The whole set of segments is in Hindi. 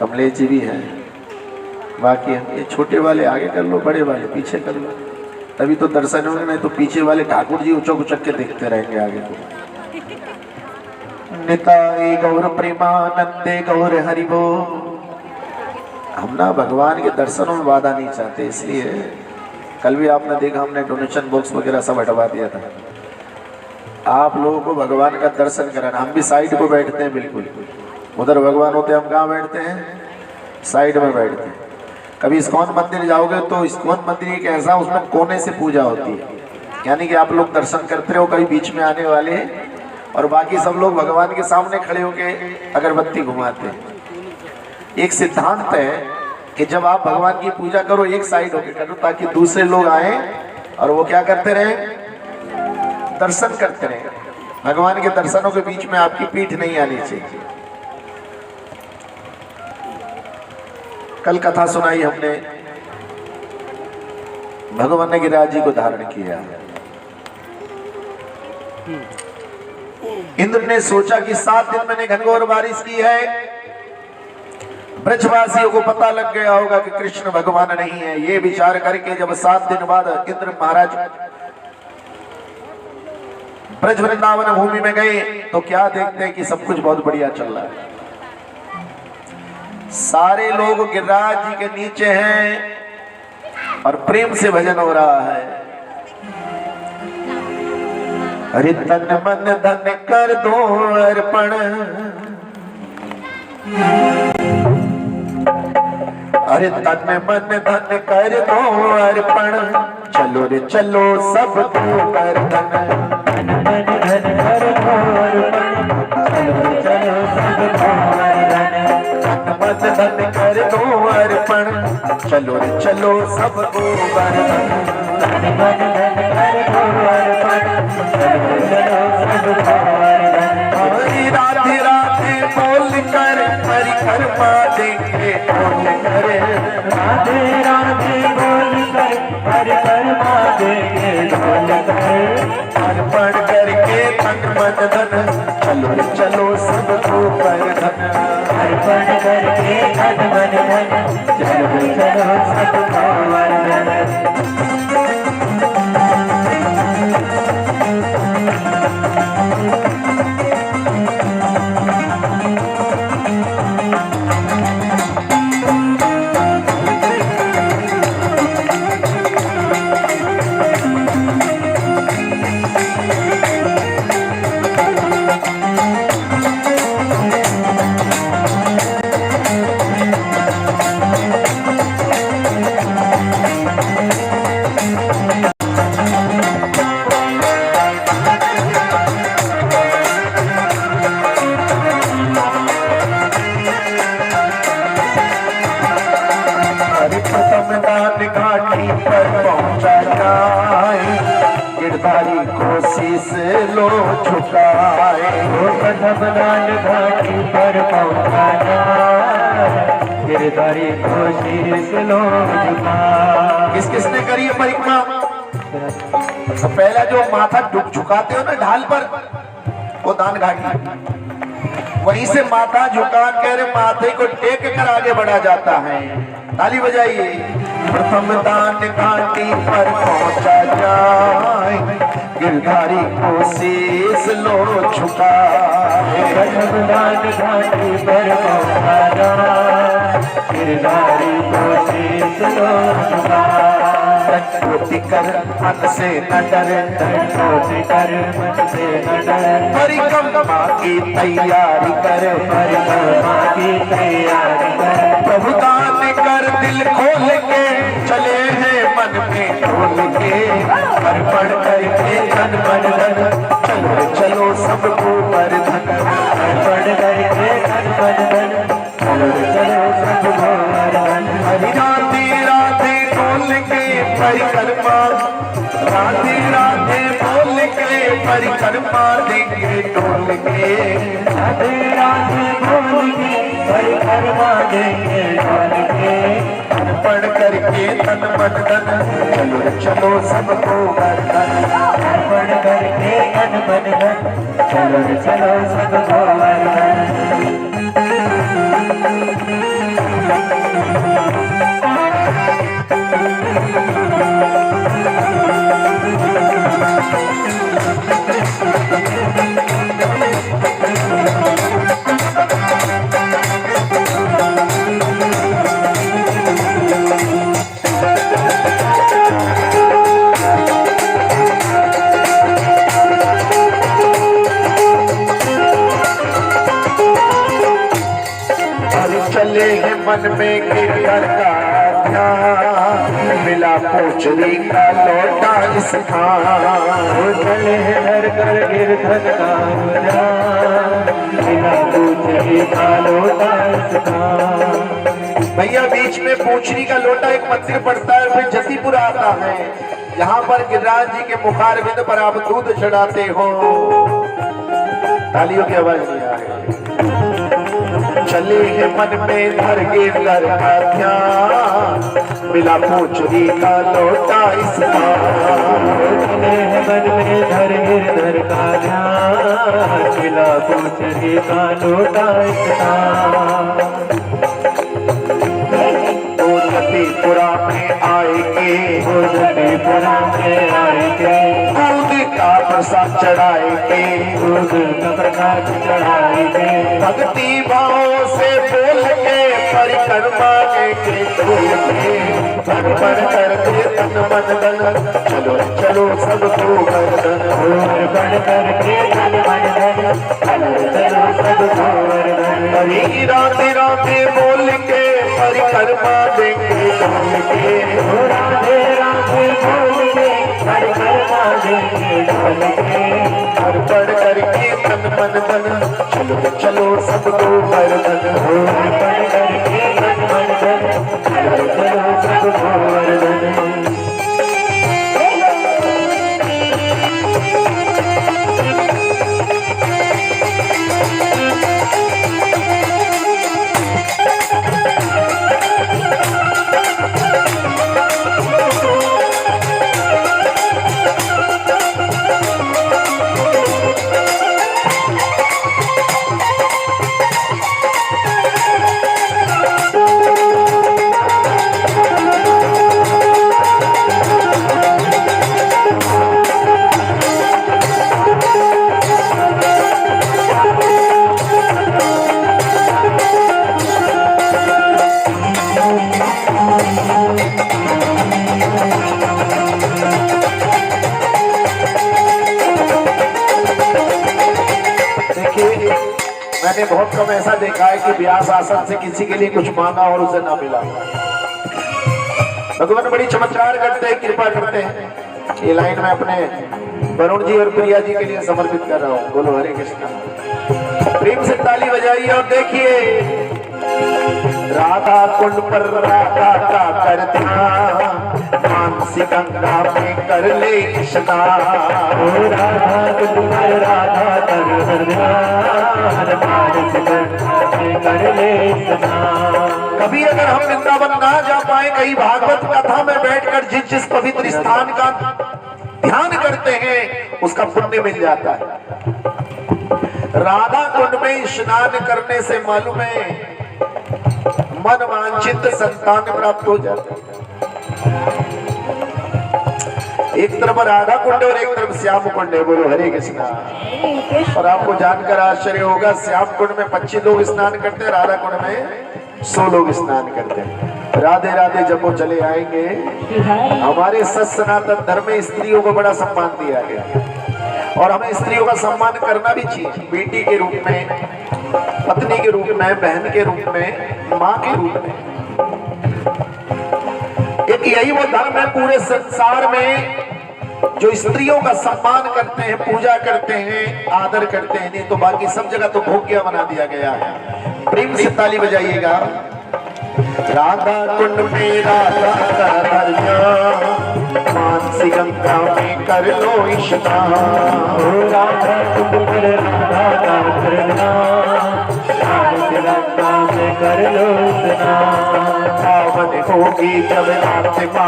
कमलेश जी भी हैं। बाकी हम ये छोटे वाले आगे कर लो, बड़े वाले पीछे कर लो, तभी तो दर्शन होंगे, नहीं तो पीछे वाले ठाकुर जी उचक उचक के देखते रहेंगे आगे को। निताई गौर प्रेमानंदे गौर हरिबो। हम ना भगवान के दर्शनों में बाधा नहीं चाहते, इसलिए कल भी आपने देखा हमने डोनेशन बॉक्स वगैरह सब हटवा दिया था। आप लोगों को भगवान का दर्शन कराना। हम भी साइड को बैठते हैं, बिल्कुल उधर भगवान होते हैं, हम कहाँ बैठते हैं? साइड में बैठते हैं। कभी इस्कॉन मंदिर जाओगे तो इस्कॉन मंदिर एक ऐसा, उसमें कोने से पूजा होती है, यानी कि आप लोग दर्शन करते हो, कभी बीच में आने वाले हैं और बाकी सब लोग भगवान के सामने खड़े होके अगरबत्ती घुमाते हैं। एक सिद्धांत है कि जब आप भगवान की पूजा करो एक साइड होके करो, ताकि दूसरे लोग आए और वो क्या करते रहे? दर्शन करते रहे। भगवान के दर्शनों के बीच में आपकी पीठ नहीं आनी चाहिए। कल कथा सुनाई हमने, भगवान ने गिरिराज जी को धारण किया। इंद्र ने सोचा कि 7 दिन मैंने घनघोर बारिश की है, ब्रजवासियों को पता लग गया होगा कि कृष्ण भगवान नहीं है। ये विचार करके जब 7 दिन बाद इंद्र महाराज ब्रज वृंदावन भूमि में गए तो क्या देखते हैं कि सब कुछ बहुत बढ़िया चल रहा है। सारे लोग गिरिराज जी के नीचे हैं और प्रेम से भजन हो रहा है। अरे तन मन धन कर दो अर्पण, अरे तन मन धन कर दो अर्पण, चलो रे चलो सबको कर धन धन कर दो अर्पण, चलो रे चलो सबको वरदान। राधे राधे बोल कर परिक्रमा देंगे बोल कर, राधे राधे बोल कर परिक्रमा देंगे बोल कर, अर्पण करके तन मन धन, चलो रे चलो सबको वरदान। अर्पण करके तन मन धन, चलो चलो सबको वरदान। घाटी पर पहुंचा जाए, गिरधारी कोशिश लो झुकाए। कदमनान घाटी पर पहुंचा जाए, गिरधारी कोशिश लो झुकाए। किस किसने करी है परिक्रमा? तो पहला जो माथा झुकाते हो ना ढाल पर, वो दान घाटी, वहीं से माथा झुका कर माथे को टेक कर आगे बढ़ा जाता है। ताली बजाइए। प्रथम दान घाटी पर पहुंचा जाए, गिरधारी कोशिश लो झुकाए। प्रथम दान घाटी पर पहुंचा जाए, गिरधारी कोशिश लो झुकाए। धोती कर मन से न डर, धोती कर मन से न डर, परिक्रमा की तैयारी कर, परिक्रमा की तैयारी कर। प्रभु दान कर दिल खोल के, चले हैं मन में ढोल के, अर्पण करके धन मन धन, चलो चलो सबको वरदान। अर्पण करके धन मन धन, चलो चलो सबको वरदान। हरि राधे राधे बोल के परिक्रमा, राधे राधे बोल के परिक्रमा देंगे डोल के, राधे राधे बोल के परिक्रमा देंगे डोल के। अर्पण करके तन मन धन, चलो चलो सबको वरदान। अर्पण करके तन मन धन, चलो चलो सबको वरदान। चले हैं मन में गिरधर का ध्यान, मिला पोचरी का लौटा इस खान। चले हैं घर घर गिरधर का ध्यान, मिला पोचरी का लौटा इस खान। भैया बीच में पोचरी का लोटा एक मंदिर पड़ता है, फिर जतीपुर आता है, यहाँ पर गिरिराज जी के मुखारविंद पर आप दूध चढ़ाते हो। तालियों की आवाज नहीं आ रही। चले हैं मन में धर गिरधर का ध्यान, मिला पोचरी का लोटा इस खान। चले हैं मन में धर गिरधर का ध्यान, मिला पोचरी का लोटा इस खान। जतीपुरा में आएंगे, जतीपुरा में आएंगे, दूध का प्रसाद चढ़ाएंगे, दूध का प्रसाद चढ़ाएंगे। भक्ति भाव से बोल के परिक्रमा के खोल के अर्पण करके तन मन धन, चलो चलो सबको वर्धन। अर्पण करके तन मन धन, चलो चलो सबको वर्धन। राधे राधे बोल के परिक्रमा देंगे डोल के, राधे राधे बोल के परिक्रमा देंगे डोल के। अर्पण करके तन मन धन, चलो चलो सबको वर्धन। अर्पण करके तन मन धन, चलो चलो सबको वर्धन। मैंने बहुत कम ऐसा देखा है कि व्यास आसन से किसी के लिए कुछ मांगा और उसे ना मिला। भगवान बड़ी चमत्कार करते हैं, कृपा करते हैं। ये लाइन मैं अपने वरुण जी और प्रिया जी के लिए समर्पित कर रहा हूँ। बोलो हरे कृष्णा। प्रेम से ताली बजाइए और देखिए, राधा कुंड पर राधा का कर ध्यान, मानसी गंगा में कर ले स्नान। राधा कुंड पर राधा कर ध्यान, मानसी गंगा में कर ले स्नान। कभी अगर हम वृंदावन ना जा पाए, कहीं भागवत कथा में बैठकर जिस जिस पवित्र स्थान का ध्यान करते हैं उसका पुण्य मिल जाता है। राधा कुंड में स्नान करने से मालूम है मन वांछित संतान प्राप्त हो जाता है। एक तरफ राधा कुंड और एक तरफ श्याम कुंड है। बोलो हरे कृष्णा। और आपको जानकर आश्चर्य होगा, श्याम कुंड में 25 लोग स्नान करते हैं, राधा कुंड में 100 लोग स्नान करते हैं। राधे राधे जब वो चले आएंगे, हमारे सत सनातन धर्म में स्त्रियों को बड़ा सम्मान दिया गया और हमें स्त्रियों का सम्मान करना भी चाहिए। बेटी के रूप में, पत्नी के रूप में, बहन के रूप में, माँ के रूप में। एक यही वो धर्म है पूरे संसार में जो स्त्रियों का सम्मान करते हैं, पूजा करते हैं, आदर करते हैं। नहीं तो बाकी सब जगह तो भोग्या बना दिया गया है। प्रेम से ताली बजाइएगा। राधा कुंड में राधा का दर्शन, मानसी गंगा में कर लो स्नान। राधा कुंड पर राधा का दर्शन, मानसी गंगा में कर लो स्नान। पावन होगी जब आत्मा,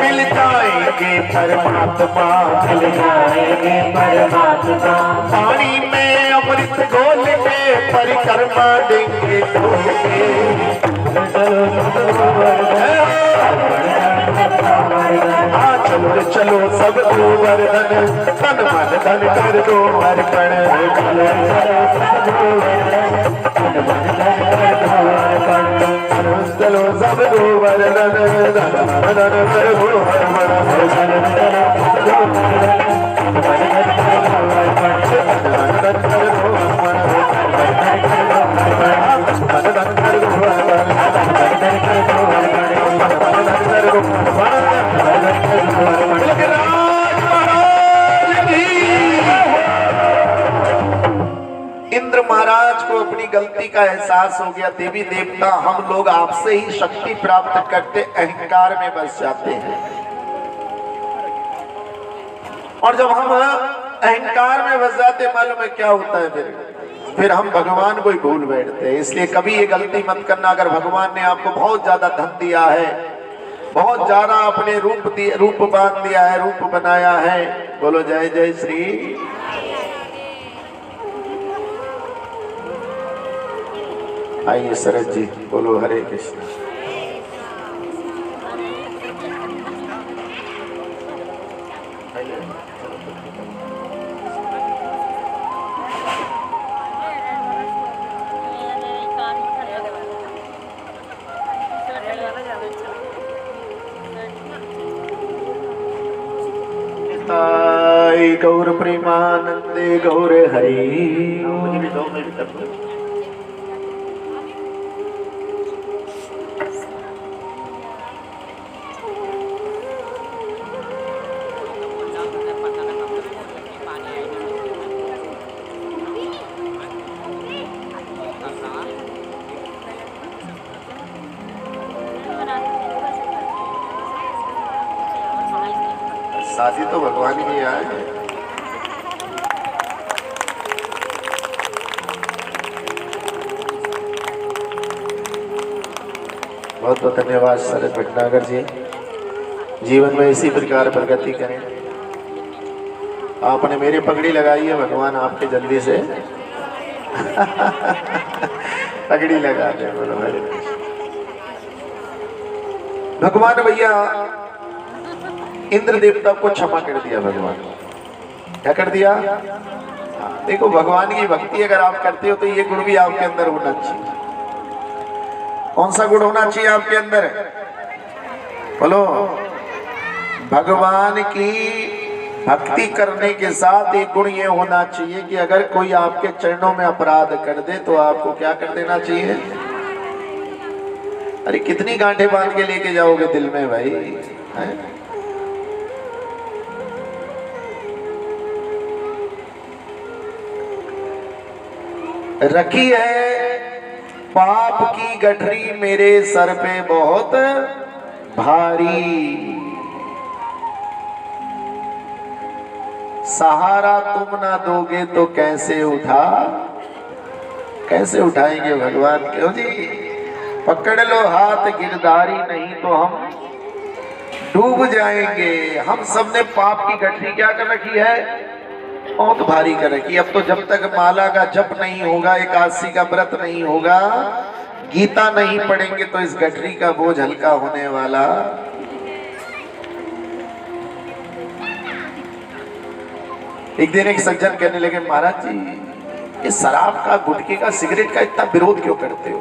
मिल जाएंगे परमात्मा, मिल जाएंगे परमात्मा। पानी में अमृत घोल के परिक्रमा देंगे डोल के। चलो चलो सब वर्धन, तन मन धन कर दो अर्पण। चलो सब वर्धन, धन मन कर दो अर्पण। गलती का एहसास हो गया, देवी देवता हम लोग आपसे ही शक्ति प्राप्त करते अहंकार में बस जाते हैं। और जब हम अहंकार में बस जाते, मालूम है क्या होता है, फिर हम भगवान को ही भूल बैठते हैं। इसलिए कभी ये गलती मत करना। अगर भगवान ने आपको बहुत ज्यादा धन दिया है, बहुत ज्यादा अपने रूप बांध दिया है, रूप बनाया है, बोलो जय जय श्री। आइए शरद जी, बोलो हरे कृष्ण। गौर प्रेमानंदे गौर हरि। मुझे भी 2 मिनट कर दो। शादी तो भगवान की है। बहुत बहुत धन्यवाद शरद भटनागर जी। जीवन में इसी प्रकार प्रगति करें। आपने मेरी पगड़ी लगाई है, भगवान आपके जल्दी से पगड़ी लगा दे। भगवान भैया इंद्र देवता को क्षमा कर दिया भगवान। क्या कर दिया? देखो भगवान की भक्ति अगर आप करते हो तो ये गुण भी आपके अंदर होना चाहिए। कौन सा गुण होना चाहिए आपके अंदर? बोलो। भगवान की भक्ति करने के साथ एक गुण ये होना चाहिए कि अगर कोई आपके चरणों में अपराध कर दे तो आपको क्या कर देना चाहिए? अरे कितनी गांठें बांध के लेके जाओगे दिल में भाई, है? रखी है पाप की गठरी मेरे सर पे बहुत भारी, सहारा तुम ना दोगे तो कैसे उठाएंगे भगवान? क्यों जी? पकड़ लो हाथ गिरधारी, नहीं तो हम डूब जाएंगे। हम सबने पाप की गठरी क्या कर रखी है? बहुत भारी कर रखी। अब तो जब तक माला का जप नहीं होगा, एकादशी का व्रत नहीं होगा, गीता नहीं पढ़ेंगे तो इस गठरी का बोझ हल्का होने वाला। एक दिन एक सज्जन कहने लगे, महाराज जी ये शराब का, गुटखे का, सिगरेट का इतना विरोध क्यों करते हो?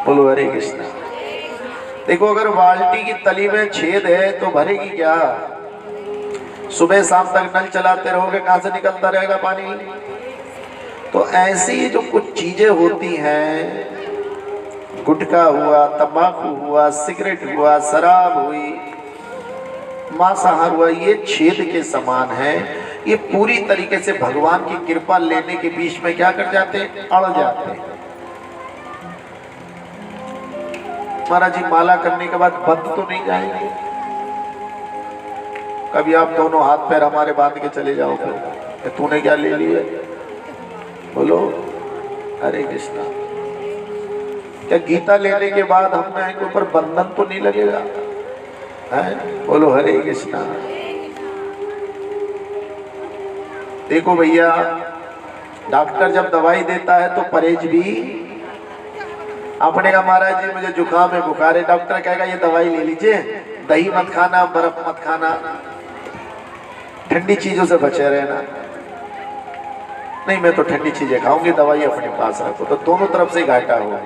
बोलो हरे कृष्ण। देखो अगर बाल्टी की तली में छेद है तो भरेगी क्या? सुबह शाम तक नल चलाते रहोगे, कहां से निकलता रहेगा पानी? तो ऐसी जो कुछ चीजें होती हैं, गुटखा हुआ, तंबाकू हुआ, सिगरेट हुआ, शराब हुई, मांसाहार हुआ, ये छेद के समान है। ये पूरी तरीके से भगवान की कृपा लेने के बीच में क्या कर जाते हैं? अड़ जाते हैं। महाराज जी माला करने के बाद बंद तो नहीं जाएंगे? कभी आप दोनों हाथ पैर हमारे बांध के चले जाओ, फिर तूने क्या ले लिया? बोलो हरे कृष्णा। क्या गीता लेने के बाद हमें के ऊपर बंधन तो नहीं लगेगा? है? बोलो हरे कृष्णा। देखो भैया, डॉक्टर जब दवाई देता है तो परहेज भी। आपने कहा महाराज जी मुझे जुकाम है, बुखार है, डॉक्टर कहेगा ये दवाई ले लीजिए, दही मत खाना, बर्फ मत खाना, ठंडी चीजों से बचे रहना। नहीं मैं तो ठंडी चीजें खाऊंगी, दवाई अपने पास रखो। तो दोनों तरफ से घाटा हो गया।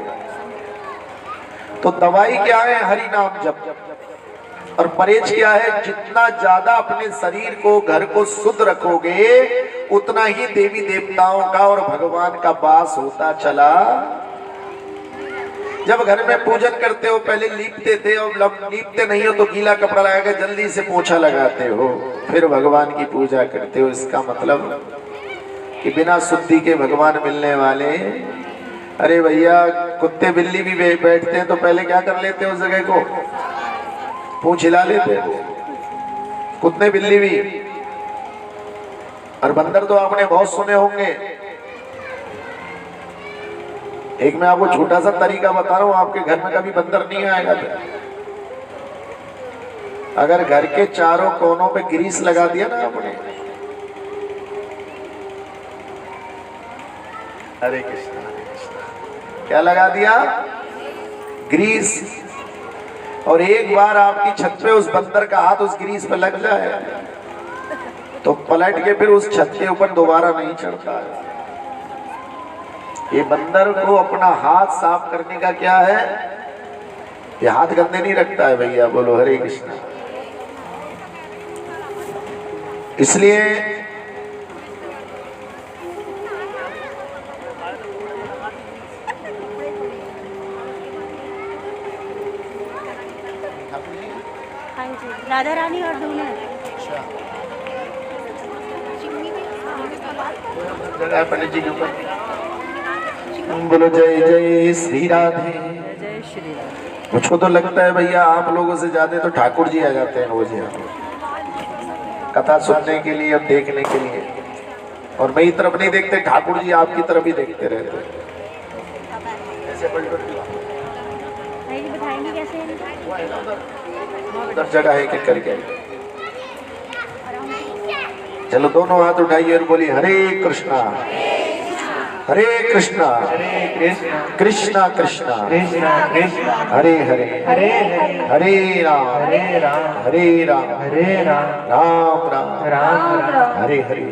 तो दवाई क्या है? हरि नाम जप। और परहेज क्या है? जितना ज्यादा अपने शरीर को, घर को शुद्ध रखोगे, उतना ही देवी देवताओं का और भगवान का वास होता चला। जब घर में पूजन करते हो पहले लीपते थे, और लीपते नहीं हो तो गीला कपड़ा लगाकर जल्दी से पोछा लगाते हो, फिर भगवान की पूजा करते हो। इसका मतलब कि बिना शुद्धि के भगवान मिलने वाले। अरे भैया, कुत्ते बिल्ली भी बैठते हैं तो पहले क्या कर लेते हैं, उस जगह को पूंछ हिला लेते हैं, कुत्ते बिल्ली भी। और बंदर तो आपने बहुत सुने होंगे। एक मैं आपको छोटा सा तरीका बता रहा हूं, आपके घर में कभी बंदर नहीं आएगा तो अगर घर के चारों कोनों पे ग्रीस लगा दिया ना आपने, हरे कृष्णा क्या लगा दिया, ग्रीस, और एक बार आपकी छत पे उस बंदर का हाथ उस ग्रीस पे लग जाए तो पलट के फिर उस छत के ऊपर दोबारा नहीं चढ़ता है। ये बंदर को अपना हाथ साफ करने का क्या है, ये हाथ गंदे नहीं रखता है भैया, बोलो हरे कृष्णा। इसलिए हाँ जी, राधा रानी और दोनों जगह पंडित जी के ऊपर बोलो जय जय श्री राधे। जय श्री राम। मुझको तो लगता है भैया आप लोगों से ज्यादा तो ठाकुर जी आ जाते हैं रोज यहाँ कथा सुनने के लिए और देखने के लिए, और मेरी तरफ नहीं देखते, ठाकुर जी आपकी तरफ ही देखते रहते हैं। ऐसे बताएंगे कैसे उधर जगह है कि करके, चलो दोनों हाथ उठाइए और बोलिए हरे कृष्णा हरे कृष्णा कृष्णा कृष्णा हरे हरे हरे राम हरे राम राम हरे हरे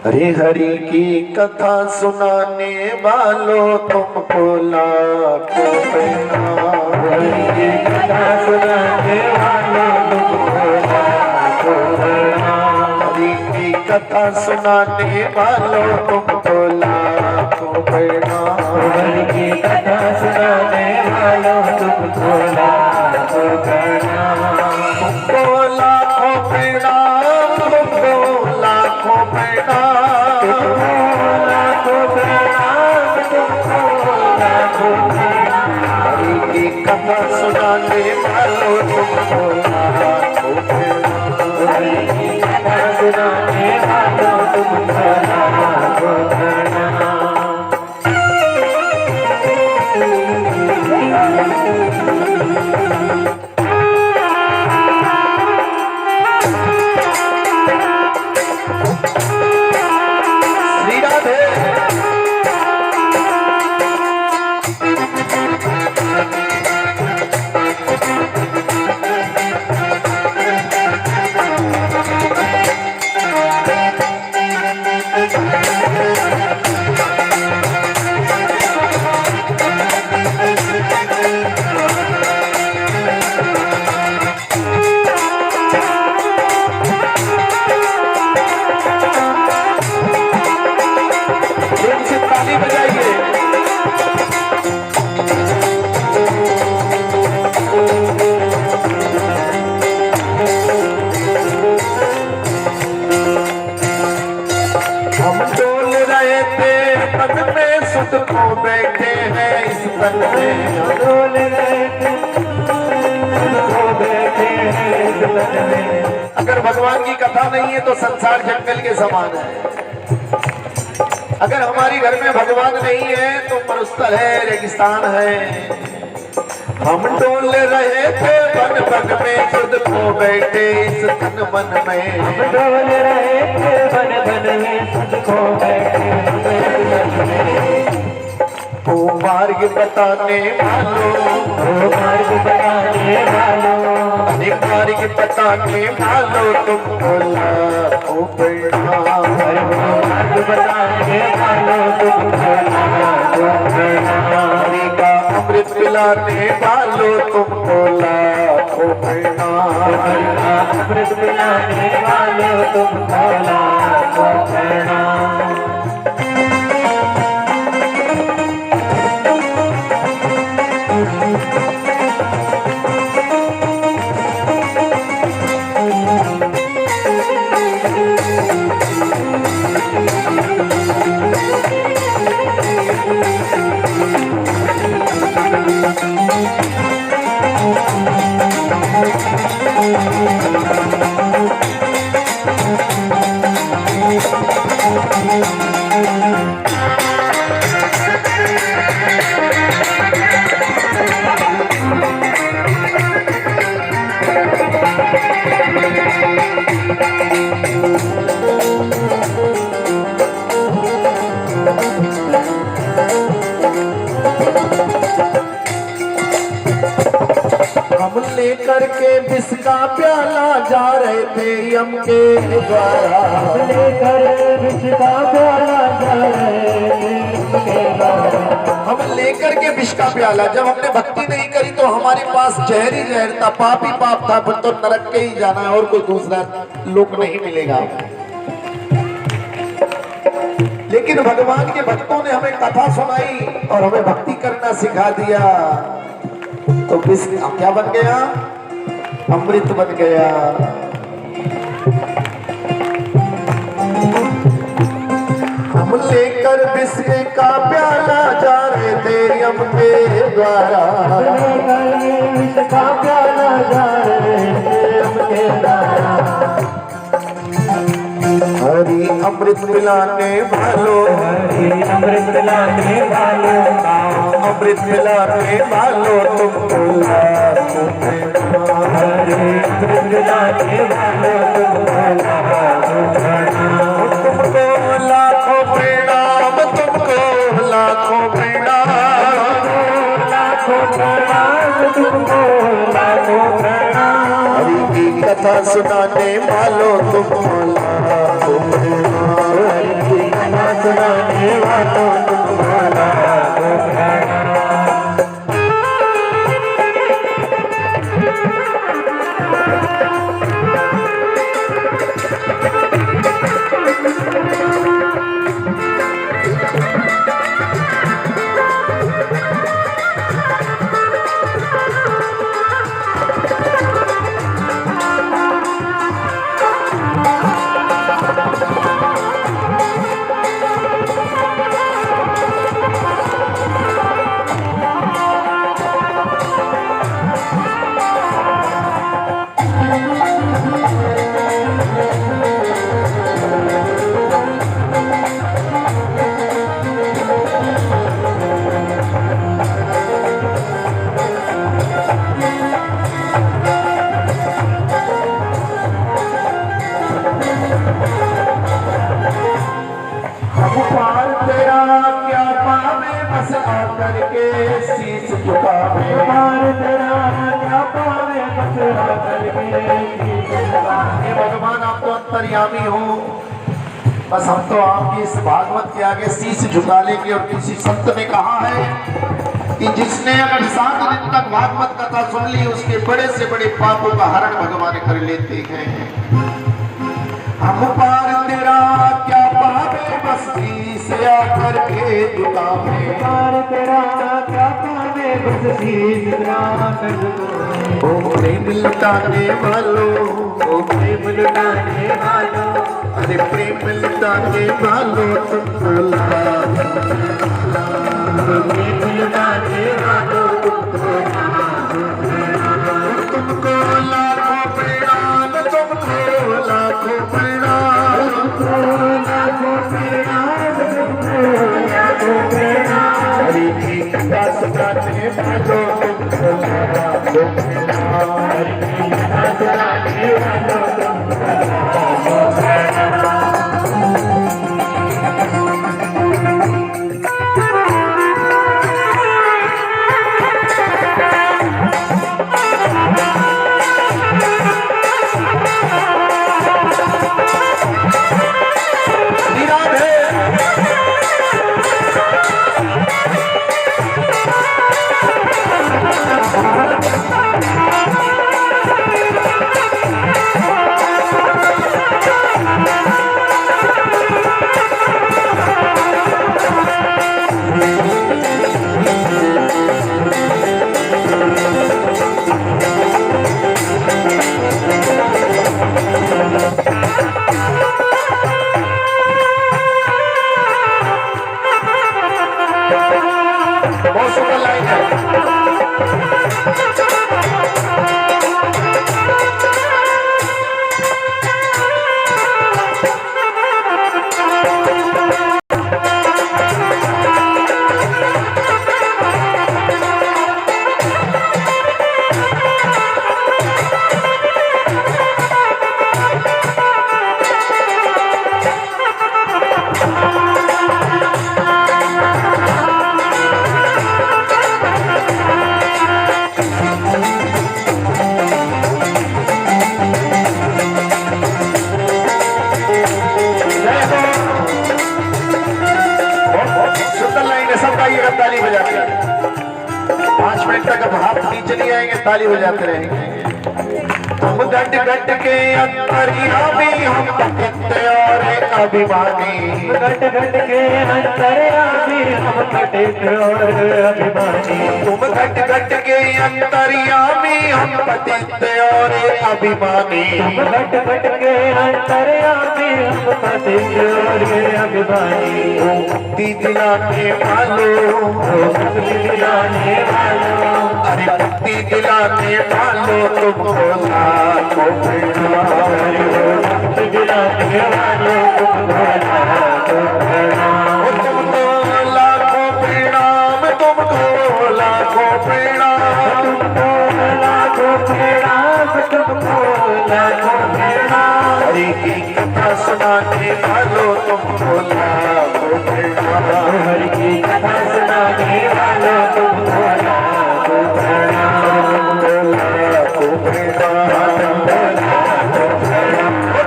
हरे हरि की कथा सुनाने वालों तुमको लाखों प्रणाम। हरि की कथा सुनाने वालों तुमको लाखों प्रणाम। हरि की कथा सुनाने वालों तुमको लाखों प्रणाम। हरि की कथा सुनाने वालों तुमको लाखों प्रणाम। तुमको लाखों प्रणाम, तुमको लाखों प्रणाम, लाखों प्रणाम, तुमको लाखों प्रणाम। हरि की कथा सुनाने वालों तुमको लाखों प्रणाम। हरि की कथा सुनाने वालों तुमको लाखों प्रणाम। को बैठे हैं इस तन में, डोल रहे थे को बैठे हैं इस तन में। अगर भगवान की कथा नहीं है तो संसार जंगल के समान है। अगर हमारी घर में भगवान नहीं है तो मरुस्थल है, रेगिस्तान है। हम डोल रहे थे बन बन में, खुद को बैठे इस तन मन में। हम डोल रहे थे बन बन में, खुद को बैठे ओ मार्ग बताने वालों, ओ मार्ग बताने वालों, अनेक मार्ग बताने वालों तुमको लाखों प्रणाम। मार्ग बताने वालों तुमको लाखों प्रणाम। हरि का अमृत पिलाने वालों तुमको लाखों प्रणाम। हरि का अमृत पिलाने वालों तुमको लाखों प्रणाम। तेरियम के द्वारा लेकर विष का प्याला जाए के द्वारा। हम लेकर के विष का प्याला, जब हमने भक्ति नहीं करी तो हमारे पास जहर ही जहर था, पाप ही पाप था, फिर तो नरक के ही जाना है और कोई दूसरा लोक नहीं मिलेगा। लेकिन भगवान के भक्तों ने हमें कथा सुनाई और हमें भक्ति करना सिखा दिया, तो विष क्या बन गया? अमृत बन गया। हम लेकर विष का प्याला जा रहे तेरियम के द्वारा, विष का प्याला जाए के द्वारा। हरि अमृत पिलाने वालों, हरि अमृत लाने वालों का अमृत पिलाने वालों तुमको लाखों प्रणाम। हरि अमृत लाने वालों तुमको लाखों प्रणाम, तुमको लाखों प्रणाम। लाखों प्रणाम तुमको लाखों प्रणाम। हरि की कथा सुनाने वालों तुमको लाखों प्रणाम। हरि की कथा सुनाने वालों तुमको लाखों प्रणाम। भगवान तेरा क्या पावे बस आकर के शीश झुकावे। भगवान तेरा क्या पावे बस आकर के शीश झुकावे। हे भगवान आप तो अंतर्यामी हो, बस हम तो आपकी इस भागवत के आगे शीश झुका लेंगे। और किसी संत ने कहा है कि जिसने अगर 7 दिन तक भागवत कथा सुन ली उसके बड़े से बड़े पापों का हरण भगवान कर लेते हैं। हम पार तेरा क्या पावे बस शीश आकर के झुकावे। पार तेरा क्या पावे बस शीश आकर झुकावे। ओ प्रेम लुटाने वालों, ओ प्रेम लुटाने वालों, अरे प्रेम लुटाने वालों तुमको लाखों प्रेम लुटाने वालों तुमको तुमको लाखों प्रणाम, तुमको लाखों प्रणाम। लाखों प्रणाम तुमको लाखों प्रणाम। हरि की कथा सुनाने वालों तुमको लाखों प्रणाम। हरि की कथा सुनाने वालों तुमको लाखों प्रणाम। बहुत सुंदर लाइन है। नीचे नहीं आएंगे, ताली बजाते रहेंगे। तुम घट घट के अंतर्यामी हम पतित और अभिमानी, घट घट के अंतर्यामी हम पतित और अभिमानी। तुम घट घट के अंतर्यामी हम पतित और अभिमानी, तुम घट घट के अंतर्यामी हम पतित और अभिमानी। ओ मुक्ति दिलाने वालों, मुक्ति दिलाने वालों, अरे मुक्ति दिलाने वालों तुमको लाखों प्रणाम, मुक्ति दिलाने वालों तुमको लाखों प्रणाम। तुमको लाखों प्रणाम, तुमको लाखों प्रणाम, तुमको लाखों प्रणाम, तुमको लाखों प्रणाम। हरि की कथा सुनाने वालों तुमको लाखों प्रणाम, हरि की कथा सुनाने वालों तुमको लाखों प्रणाम। लाखों प्रणाम,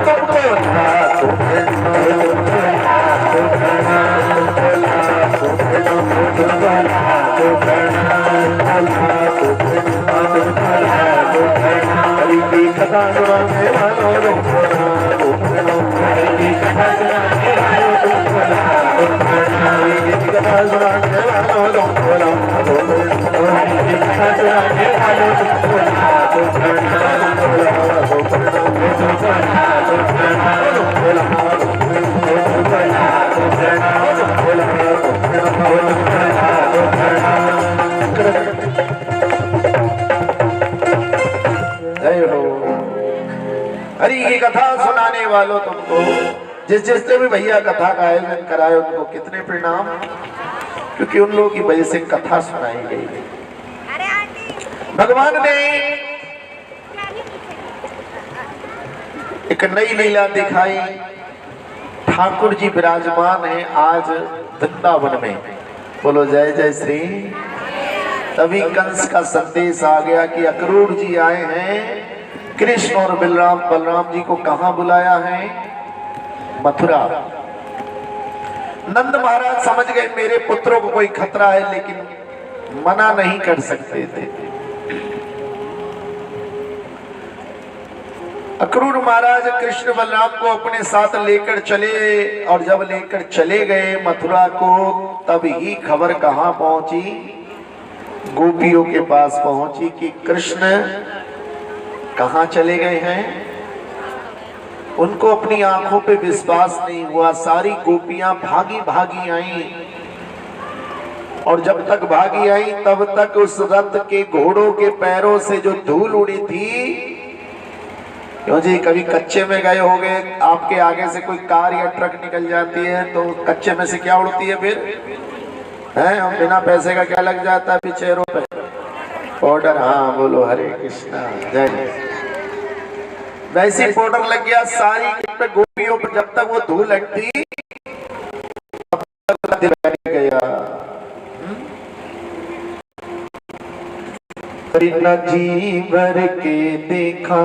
तुमको लाखों हरि की कथा सुनाने वालों तुमको लाखों प्रणाम, हरि की कथा सुनाने वालों तुमको लाखों प्रणाम। हरि की कथा सुनाने वालों तुमको लाखों प्रणाम, हरि की कथा सुनाने वालों तुमको लाखों प्रणाम। लाखों प्रणाम, तुमको लाखों प्रणाम, तुमको लाखों प्रणाम, तुमको लाखों प्रणाम। जय हो। हरि की कथा सुनाने वालों तुमको, जिसने भी भैया कथा का आयोजन कराए उनको कितने प्रणाम, क्योंकि उन लोगों की वजह से कथा सुनाई गई। भगवान ने एक नई लीला दिखाई। ठाकुर जी विराजमान है आज वृंदावन में, बोलो जय जय श्री। तभी कंस का संदेश आ गया कि अक्रूर जी आए हैं। कृष्ण और बलराम जी को कहां बुलाया है? मथुरा। नंद महाराज समझ गए मेरे पुत्रों को कोई खतरा है, लेकिन मना नहीं कर सकते थे। अक्रूर महाराज कृष्ण बलराम को अपने साथ लेकर चले, और जब लेकर चले गए मथुरा को, तब ही खबर कहां पहुंची? गोपियों के पास पहुंची कि कृष्ण कहां चले गए हैं। उनको अपनी आंखों पे विश्वास नहीं हुआ। सारी गोपियां भागी भागी आईं, और जब तक भागी आई तब तक उस रथ के घोड़ों के पैरों से जो धूल उड़ी थी, क्यों जी कभी कच्चे में गए होंगे, आपके आगे से कोई कार या ट्रक निकल जाती है तो कच्चे में से क्या उड़ती है फिर है? हम बिना पैसे का क्या लग जाता है चेहरों पे? पाउडर। हाँ बोलो हरे कृष्णा जय। वैसी पाउडर लग गया सारी पे गोपियों पर। जब तक वो धूल हटती तब तक दिल बैठ गया। न जी भर के देखा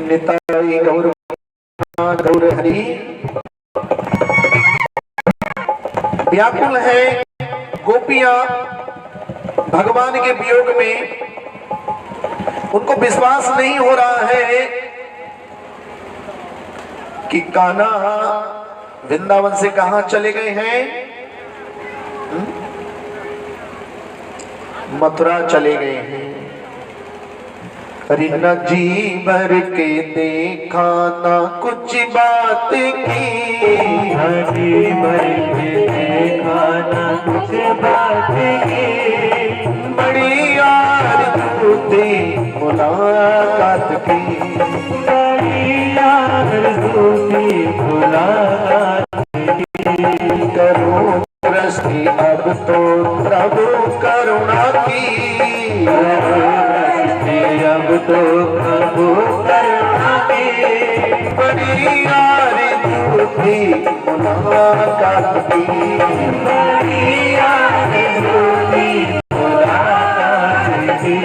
निताई गौर गौर हरि। व्याकुल है गोपियां भगवान के वियोग में। उनको विश्वास नहीं हो रहा है कि कान्हा वृंदावन से कहां चले गए हैं। मथुरा चले गए हैं। न जी भर के देखा ना कुछ बात की, जी भर के देखा ना कुछ बात की, बड़ी आरज़ू थी मुलाकात की, बड़ी आरज़ू थी मुलाकात की। करो दृष्टि अब तो प्रभु करुणा की, अब तो प्रभु करवाए, बड़ी आरज़ू थी मुलाकात की, बड़ी आरज़ू थी मुलाकात की।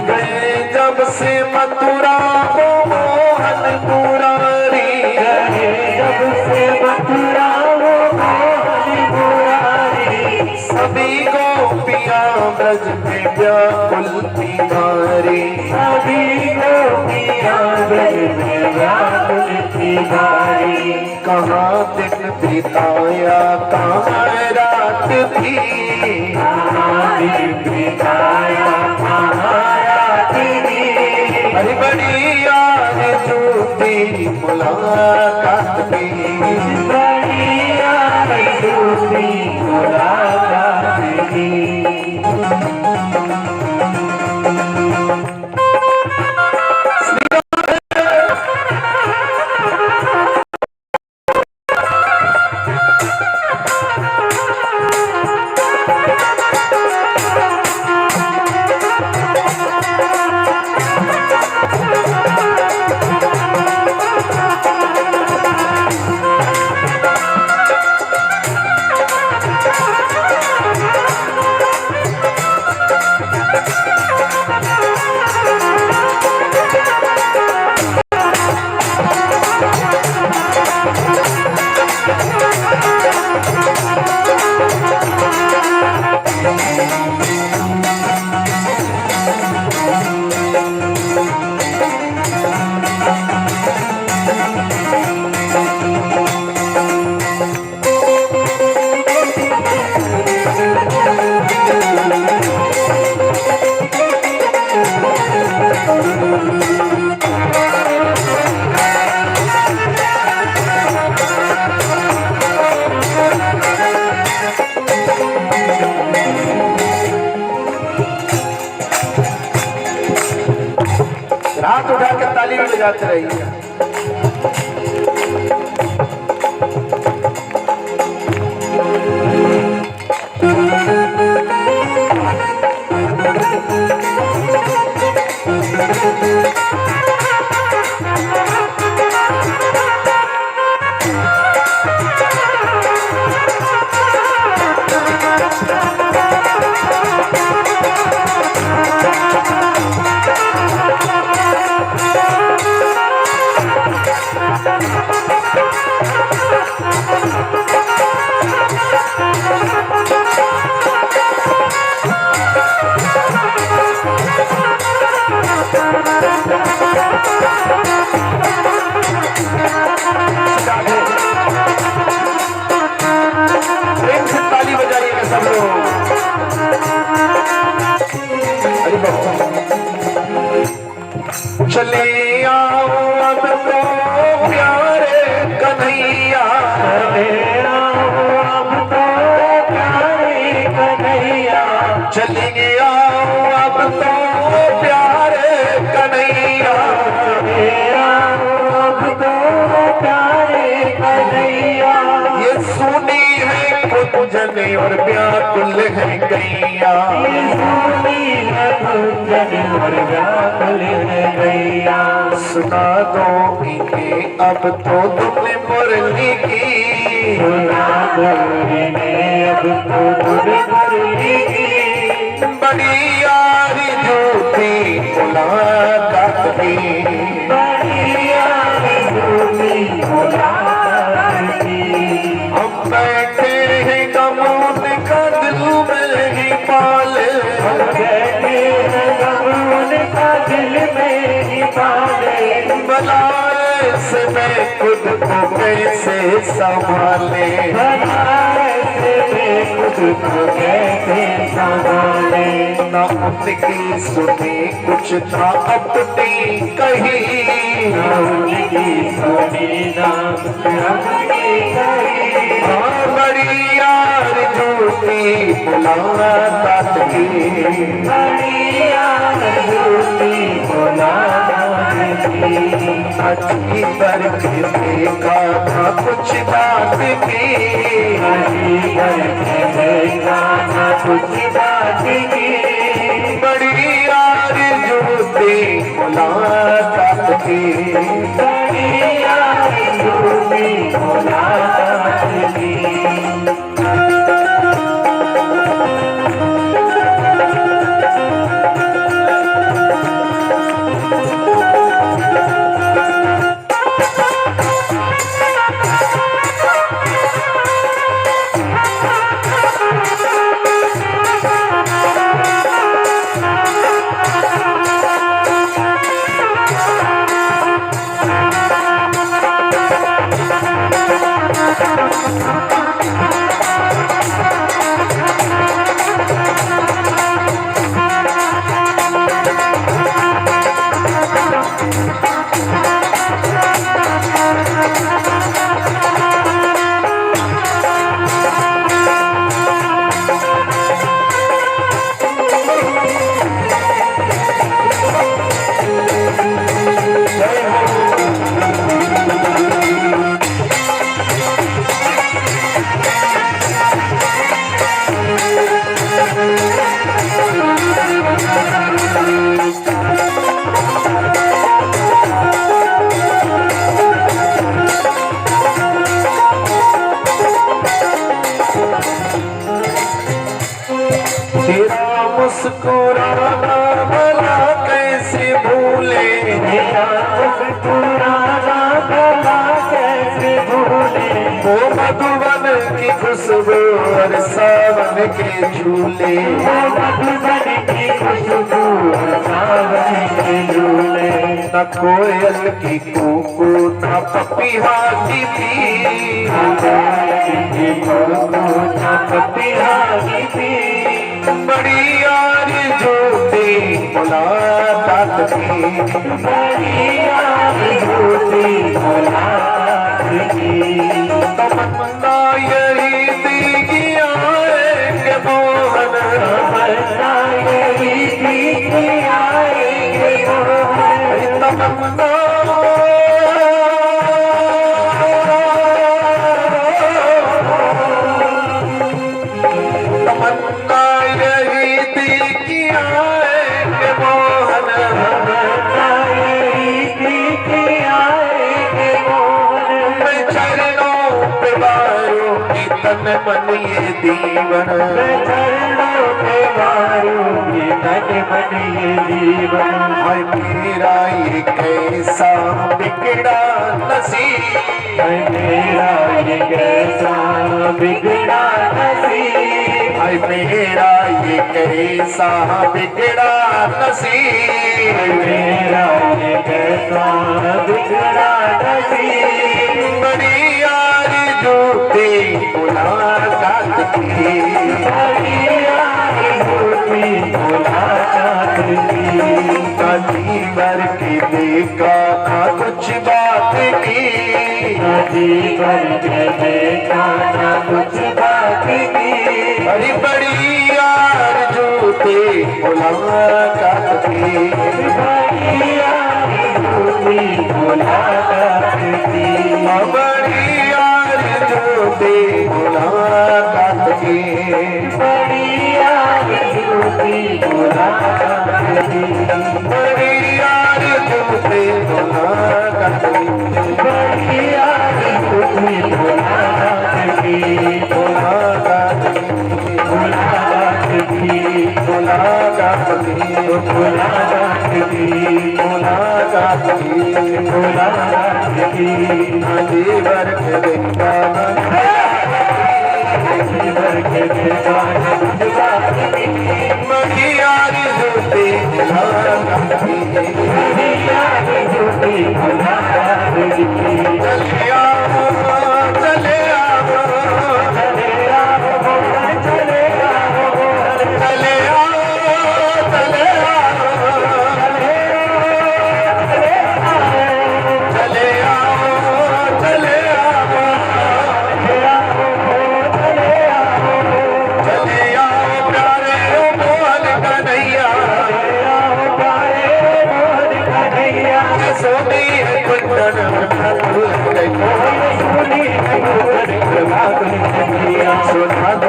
गए जब से मथुरा वो मोहन मुरारी, गए जब से मथुरा वो मोहन मुरारी, सभी गोपियाँ ब्रज में व्याकुल थी नारी, सभी गोपियाँ ब्रज में व्याकुल थी नारी। कहाँ दिन बिताया कहाँ रात थी, कहाँ दिन बिताया कहाँ रात थी, अरे बड़ी आरज़ू थी मुलाकात की, बड़ी आरज़ू थी मुलाकात की। हाथ उठा के ताली भी बजाते रहिए। प्रेम से ताली बजाइएगा सब लोग। अरे बाबा चले आओ अब तो प्यारे कन्हैया, चले आओ अब तो प्यारे कन्हैया, चलेंगे आओ अब तो प्यारे कन्हैया, चले आओ अब तो प्यारे कन्हैया। ये सुनी है कुंजन और व्याकुल है गैया, ये सुनी है कुंजन और व्याकुल है गैया। सुना दो इन्हें अब तो तुमने मुरली की, सुना दो इन्हें अब तो तुमने मुरली की, बड़ी आरज़ू थी मुलाकात की, बड़ी आरज़ू थी मुलाकात की। हम बैठे हैं गमों का दिल में ही पाले, हम बैठे हैं गमों का दिल में ही पाले, बनाए से मैं खुद को कैसे संभाले, बनाए से मैं खुद को कैसे संभाले। ना उनकी सुनी कुछ था अपनी कही, उनकी सुनी ना अपनी कही, हाँ बड़ी आरज़ू थी मुलाकात की, बड़ी आरज़ू थी मुलाकात की। अच्छी करके देखा था कुछ बात की, हरी करके देखा ना कुछ बात की, बड़ी आरज़ू की बढ़िया झूठी मुलाकात की। तेरा मुस्कुराना भला कैसे भूले, तेरा मुस्कुराना भला कैसे भूले। वो मधुबन की खुशबू और सावन के झूले, वो मधुबन की खुशबू और सावन के झूले। न कोयल की कूकू न पपीहा की पी, बड़ी यार झूठी मुलाकात की, बड़ी यार झूठी मुलाकात की। तमन्ना यही थी कि आएंगे मोहन, तमन्ना यही थी कि आएंगे मोहन। तमन्ना तमन्ना यही थी कि आएंगे मोहन, तमन्ना यही थी कि आएंगे मोहन। मैं चरणों पे वारू की तन मन ये दीवन, मैं चरणों पे वारू की तन मन ये दीवन। हाय मेरा ये कैसा बिगड़ा नसीब, हाय मेरा ये कैसा बिगड़ा नसीब। हाय मेरा ये कैसा बिगड़ा नसीब, मेरा ये कैसा बिगड़ा नसीब। बड़ी यार झूठी मुलाकात की, बड़ी यार झूठी मुलाकात की। कभी भर के देखा ना कुछ बात की, जीवन के देखा ना कुछ बात की। बड़ी बड़ी यार झूठी मुलाकात की, बड़ी यार झूठी मुलाकात की। बड़ी यार झूठी मुलाकात की, बड़ी यार झूठी मुलाकात की। बड़ी यार झूठी मुलाकात की, बड़ी यार झूठी मुलाकात की। मुलाकात मुलाकात की। मुलाकात की, मुलाकात की। मुलाकात की, मुलाकात की। जीवर के देखा जीवन के देखा ना कुछ बात की। बड़ी यार झूठी मुलाकात की, बड़ी यार झूठी मुलाकात की। चले आओ चले आओ चले आओ मोहन, चले आओ मोहन। चले आओ चले आओ चले आओ चले आओ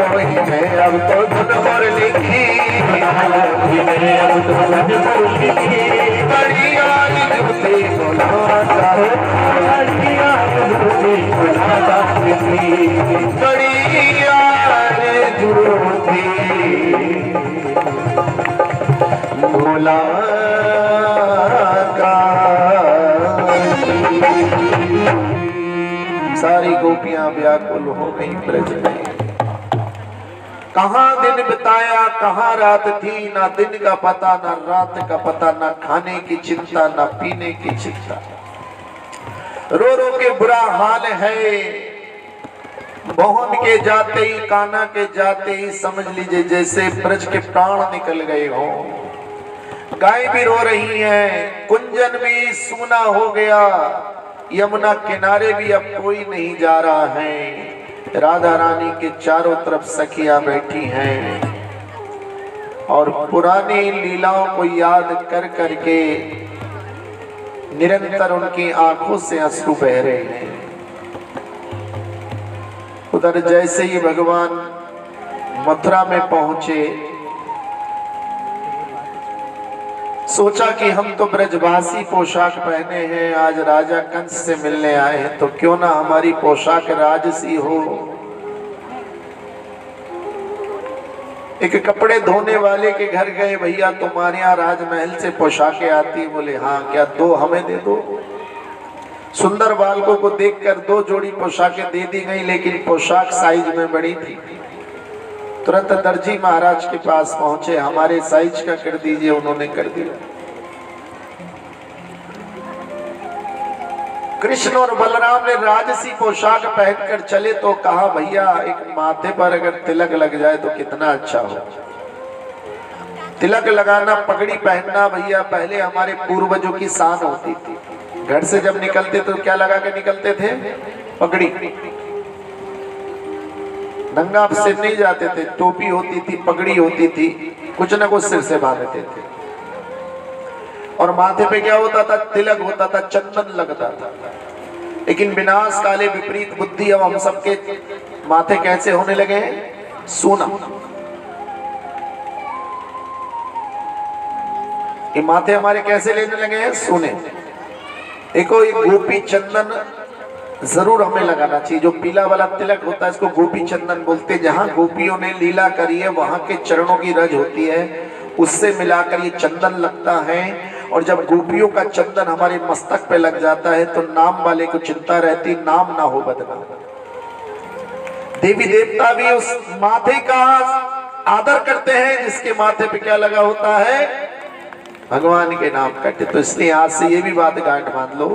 वही है अब तो धुन और लिखी, बनाया वही है अब तो धुन और लिखी, बड़ी आरज़ू बुलाता है, बड़ी आरज़ू बुलाता है, बड़ी आरज़ू सारी गोपियां व्याकुल हो गई ब्रज में। कहाँ दिन बिताया कहाँ रात थी, ना दिन का पता ना रात का पता, ना खाने की चिंता ना पीने की चिंता, रो रो के बुरा हाल है। मोहन के जाते ही कान्हा के जाते ही समझ लीजिए जैसे ब्रज के प्राण निकल गए हों। गाय भी रो रही हैं, कुंजन भी सूना हो गया, यमुना किनारे भी अब कोई नहीं जा रहा है। राधा रानी के चारों तरफ सखियां बैठी हैं और पुरानी लीलाओं को याद कर करके निरंतर उनकी आंखों से आंसू बह रहे हैं। उधर जैसे ही भगवान मथुरा में पहुंचे, सोचा कि हम तो ब्रजवासी पोशाक पहने हैं, आज राजा कंस से मिलने आए हैं, तो क्यों ना हमारी पोशाक राजसी हो। एक कपड़े धोने वाले के घर गए, भैया तुम्हारे यहाँ राजमहल से पोशाकें आती है? बोले हाँ। क्या दो हमें दे दो। सुंदर बालकों को देखकर 2 जोड़ी पोशाकें दे दी गई, लेकिन पोशाक साइज में बड़ी थी। तुरंत दर्जी महाराज के पास पहुंचे, हमारे साइज का कर दीजिए। उन्होंने कर दिया। कृष्ण और बलराम ने राजसी पोशाक पहनकर चले तो कहा भैया एक माथे पर अगर तिलक लग जाए तो कितना अच्छा हो। तिलक लगाना, पगड़ी पहनना भैया पहले हमारे पूर्वजों की शान होती थी। घर से जब निकलते तो क्या लगा के निकलते थे? पगड़ी। नंगा सिर नहीं जाते थे, टोपी होती थी, पगड़ी होती थी, कुछ ना कुछ सिर से बांधते थे। और माथे पे क्या होता था? तिलक होता था, चंदन लगता था। लेकिन विनाश काले विपरीत बुद्धि, अब हम सबके माथे कैसे होने लगे हैं? सोना। ये माथे हमारे कैसे लेने लगे हैं? सोने। देखो ये गोपी चंदन जरूर हमें लगाना चाहिए। जो पीला वाला तिलक होता है इसको गोपी चंदन बोलते हैं। जहाँ गोपियों ने लीला करी है वहां के चरणों की रज होती है, उससे मिलाकर ये चंदन लगता है। और जब गोपियों का चंदन हमारे मस्तक पे लग जाता है तो नाम वाले को चिंता रहती, नाम ना हो बदनाम। देवी देवता भी उस माथे का आदर करते हैं जिसके माथे पे क्या लगा होता है? भगवान के नाम करते। तो इसलिए आज से ये भी बात गांठ बांध लो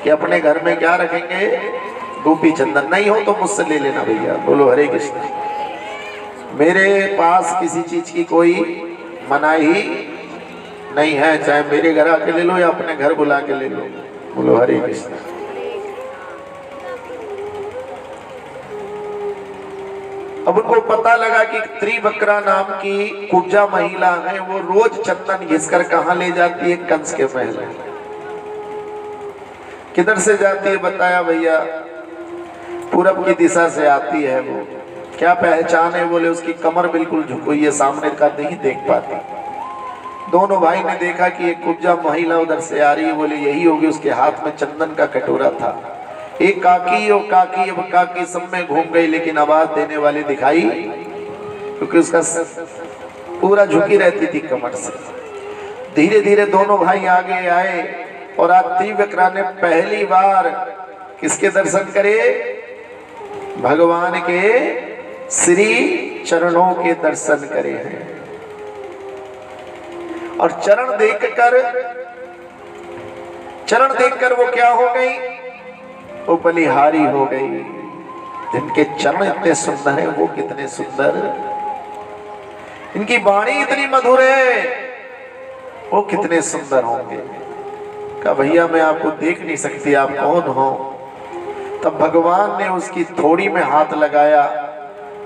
कि अपने घर में क्या रखेंगे? गोपी चंदन। नहीं हो तो मुझसे ले लेना भैया। बोलो हरे कृष्ण। मेरे पास किसी चीज की कोई मनाही नहीं है, चाहे मेरे घर आके ले लो या अपने घर बुला के ले लो। बोलो हरे कृष्ण। अब उनको पता लगा कि त्रिवक्रा नाम की कुब्जा महिला है, वो रोज चंदन घिसकर कहाँ ले जाती है? कंस के महल। किधर से जाती है? बताया भैया पूरब की दिशा से आती है। वो क्या पहचान है? बोले उसकी कमर बिल्कुल झुकी हुई है, सामने का नहीं देख पाती। दोनों भाई ने देखा कि एक कुब्जा महिला उधर से आ रही है। बोले यही होगी। उसके हाथ में चंदन का कटोरा था। एक काकी और काकी, अब काकी सब में घूम गई, लेकिन आवाज देने वाली दिखाई, क्योंकि उसका पूरा झुकी रहती थी कमर से। धीरे धीरे दोनों भाई आगे आए और आज त्रिवक्रा ने पहली बार किसके दर्शन करे? भगवान के श्री चरणों के दर्शन करे हैं। और चरण देखकर वो क्या हो गई? वो बलिहारी हो गई। जिनके चरण इतने सुंदर हैं वो कितने सुंदर, इनकी वाणी इतनी मधुर है वो कितने सुंदर होंगे। कहा भैया मैं आपको देख नहीं सकती, आप कौन हो? तब भगवान ने उसकी थोड़ी में हाथ लगाया,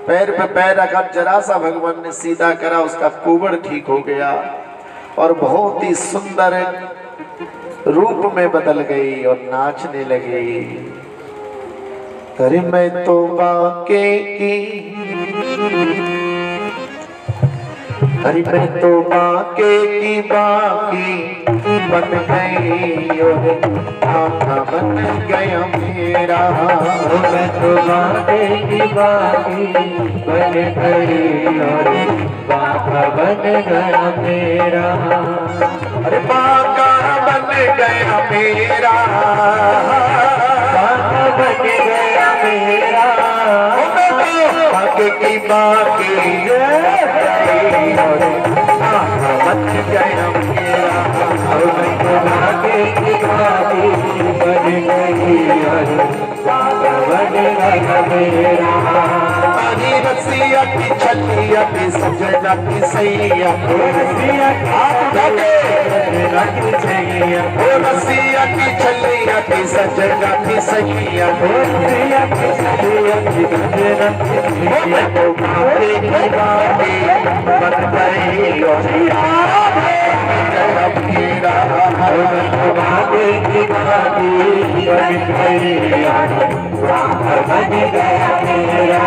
पैर पे पैर रखा, जरा सा भगवान ने सीधा करा, उसका कुबड़ ठीक हो गया और बहुत ही सुंदर रूप में बदल गई और नाचने लगी। अरे मैं तो बाके की अरे मैं तो बाके की बाकी बन गई और आका बन गया मेरा। मैं तो बाके की बाकी बन गई और बाका बन गया मेरा। अरे बाका बन गया मेरा, बाका बन गया मेरा। बाके की बाकी और आका बन गया मेरा। मैं तो बाके की बाकी बन गई और बाका बन गया मेरा। पानी रसिया की छलिया की सजना की सैया, रसिया की सैया, रसिया की छलिया की सजना की सैया, रसिया की सैया की सजना की सैया। तो बाके की बाकी बन गई और मेरा। बाके की बाकी बन गई और बाका बन गया मेरा।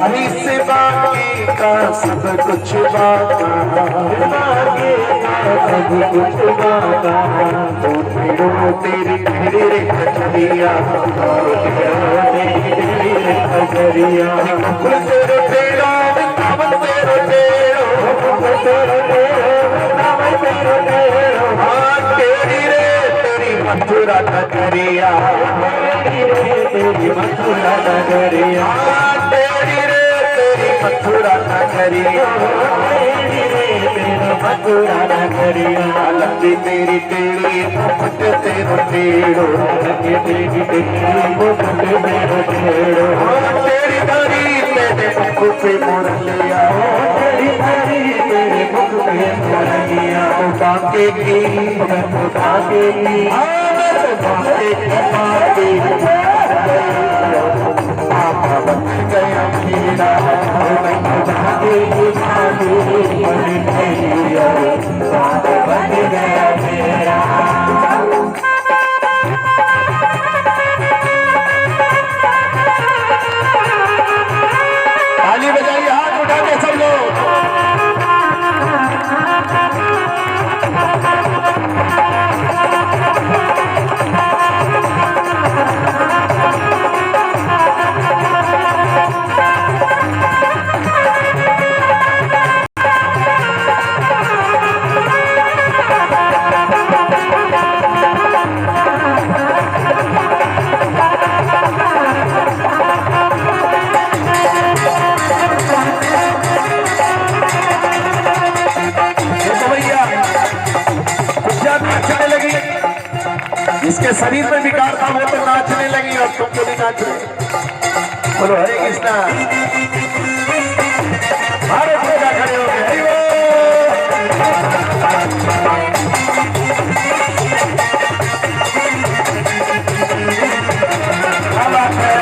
अभी से बाकी का सब कुछ बाका, सब कुछ बाका। तेरी तेरी कचरिया, कचरिया तेरो तेरो बितावन तेरो तेरो, हाँ तेरी रे तेरी मथुरा कचरिया, तेरी मथुरा नगरिया। हाँ तेरी रे तेरी मथुरा कचरिया, मथुरा नगरिया। लंबी तेरी टेढ़ी मुकुट तेरो टेढ़ो, तेरी मुकुट मेरो टेढ़ो। तेरी धरी तेरे मुख पे मुरलिया, तेरी धरी तेरे मुख पे मुरलिया। बाके की बाके की बाके की बाके आका बन गया मेरा। बाके की बाके बन गई और बाका बन गया मेरा। ताली बजाइए, हाथ उठा के सब लोग। जिसके शरीर में विकार था वो तो नाचने लगी और तुम तो नहीं नाच रहे। बोलो हरे कृष्णा। भारत में खड़े हो गए। क्या बात है।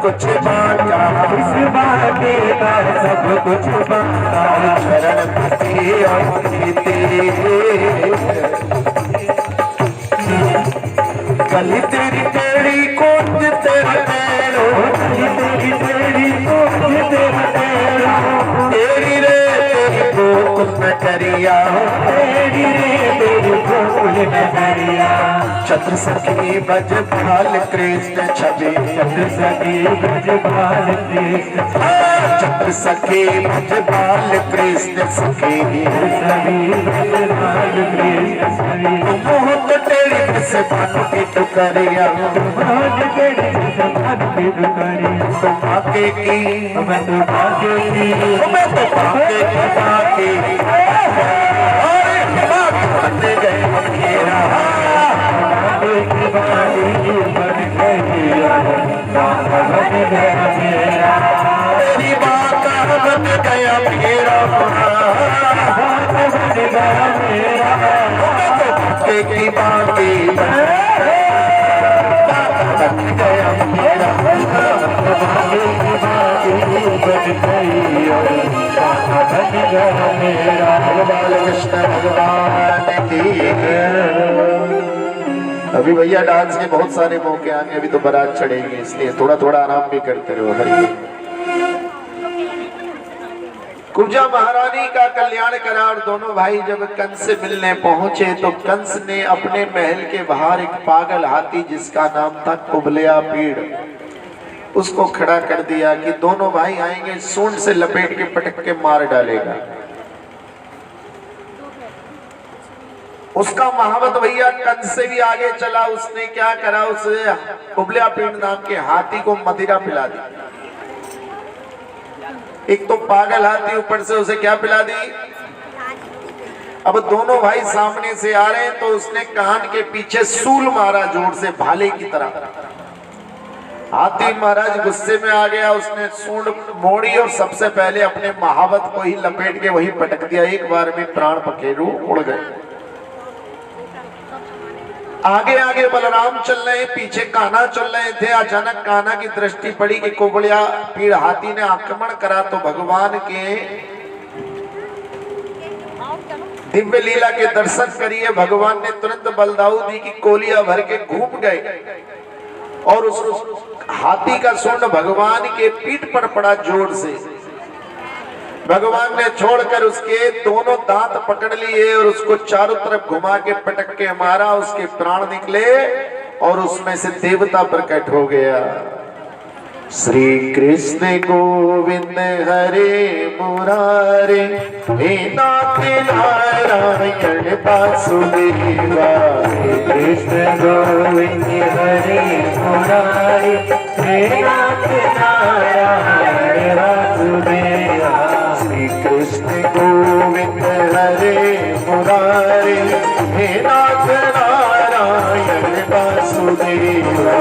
कुछ बांटा, इस बाटे का सब कुछ बांटा, शरण प्रति गली तेरी टेढ़ी कोट तेरा टेढ़ो, गली तेरी टेढ़ी कोट तेरा टेढ़ो, तेरी रे तेरी गोकुल नगरिया, तेरी रे तेरी गोकुल नगरिया। छत्र सखी बज भाल कृष्ण छवि, छत्र सखी बज भाल कृष्ण, छत्र सखी बज भाल कृष्ण सखी, सभी बज भाल कृष्ण सभी। मोह तो टेढ़ी से बानू की टुकरिया, मोह टेढ़ी से बानू की टुकरिया, तुम आके की मैं तो भागे की, मैं तो आके की बाकी, अरे बन गए मेरा, की बारी बन गई, बन गया मेरा, तेरी बात बन गया मेरा, बन गया मेरा, आके की बाकी बन गया मेरा, बाल कृष्ण भगवान की। अभी भैया डांस के बहुत सारे मौके आएंगे, अभी तो बारात चढ़ेगी, इसलिए थोड़ा थोड़ा आराम भी करते रहो। हरि कुब्जा महारानी का कल्याण करा और दोनों भाई जब कंस से मिलने पहुंचे तो कंस ने अपने महल के बाहर एक पागल हाथी जिसका नाम था कुबलिया पीड़, उसको खड़ा कर दिया कि दोनों भाई आएंगे, सूंड से लपेट के पटक के मार डालेगा। उसका महावत भैया कंस से भी आगे चला, उसने क्या करा, उसे कुबलिया पीड़ नाम के हाथी को मदिरा पिला दी। एक तो पागल हाथी, ऊपर से उसे क्या पिला दी। अब दोनों भाई सामने से आ रहे हैं तो उसने कान के पीछे सूल मारा जोर से, भाले की तरह। हाथी महाराज गुस्से में आ गया, उसने सूंड मोड़ी और सबसे पहले अपने महावत को ही लपेट के वही पटक दिया। एक बार में प्राण पखेरु उड़ गए। आगे आगे बलराम चल रहे, पीछे कान्हा चल रहे थे। अचानक कान्हा की दृष्टि पड़ी कि कुबलिया पीड़ हाथी ने आक्रमण करा, तो भगवान के दिव्य लीला के दर्शन करिए। भगवान ने तुरंत बलदाऊ दी की कोलिया भर के घूम गए और उस हाथी का सूंड भगवान के पीठ पर पड़ा जोर से। भगवान ने छोड़कर उसके दोनों दांत पकड़ लिए और उसको चारों तरफ घुमा के पटक के मारा। उसके प्राण निकले और उसमें से देवता प्रकट हो गया। श्री कृष्ण गोविंद हरे मुरारे, हे नाथ नारायण वासुदेवा। कृष्ण गोविंद हरे मुरारे, हे नाथ नारायण वासुदेवा। श्री कृष्ण गोविंद हरे मुरारे, हे नाथ नारायण वासुदेवा।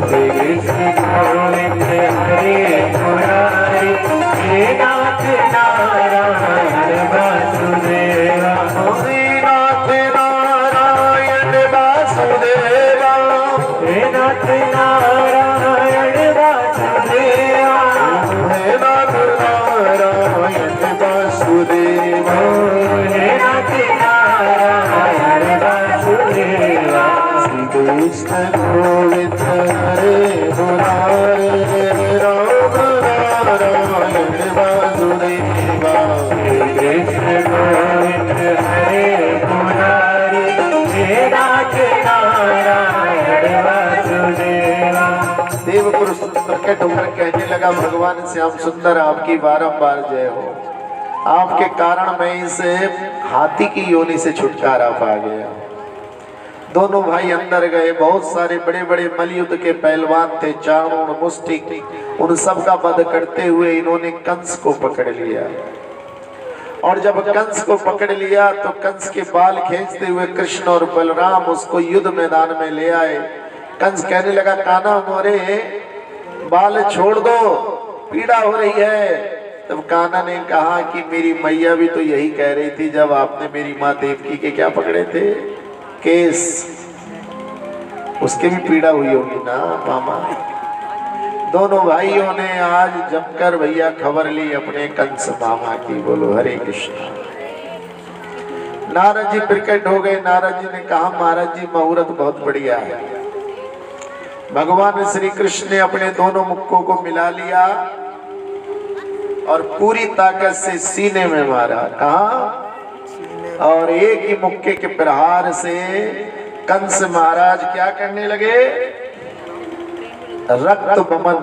श्री कृष्ण गोविंद हरे मुरारे, हे नाथ नारायण वासुदेवा। श्री नाथ नारायण वासुदेवा, हे नाथ नारायण वासुदेवा। हे नाथ नारायण वासुदेवा। हे नाथ नारायण वासुदेवा। श्री कृष्ण गोविंद हरे मुरारे, राम नारायण वासुदेवा। श्री कृष्ण गोविंद हरे मुरारे, हे नाथ नारायण वासुदेवा। देव पुरुष प्रकट होकर कहने लगा, भगवान श्याम सुंदर आपकी बारंबार जय हो। आपके कारण मैं इस हाथी की योनि से छुटकारा पा गया। दोनों भाई अंदर गए। बहुत सारे बड़े बड़े मलयुद्ध के पहलवान थे, चाणूर मुष्टिक, उन सब का वध करते हुए इन्होंने कंस को पकड़ लिया। और जब कंस को पकड़ लिया तो कंस के बाल खींचते हुए कृष्ण और बलराम उसको युद्ध मैदान में ले आए। कंस कहने लगा, कान्हा मोरे बाल छोड़ दो, पीड़ा हो रही है। तब कान्हा ने कहा कि मेरी मैया भी तो यही कह रही थी जब आपने मेरी माँ देवकी के क्या पकड़े थे, केस, उसके भी पीड़ा हुई होगी ना मामा। दोनों भाइयों ने आज जमकर भैया खबर ली अपने कंस मामा की। बोलो हरे कृष्ण। नारद जी प्रकट हो गए। नारद जी ने कहा महाराज जी मुहूर्त बहुत बढ़िया है। भगवान श्री कृष्ण ने अपने दोनों मुक्कों को मिला लिया और पूरी ताकत से सीने में मारा। कहा? और एक ही मुक्के के प्रहार से कंस महाराज क्या करने लगे? रक्त बमन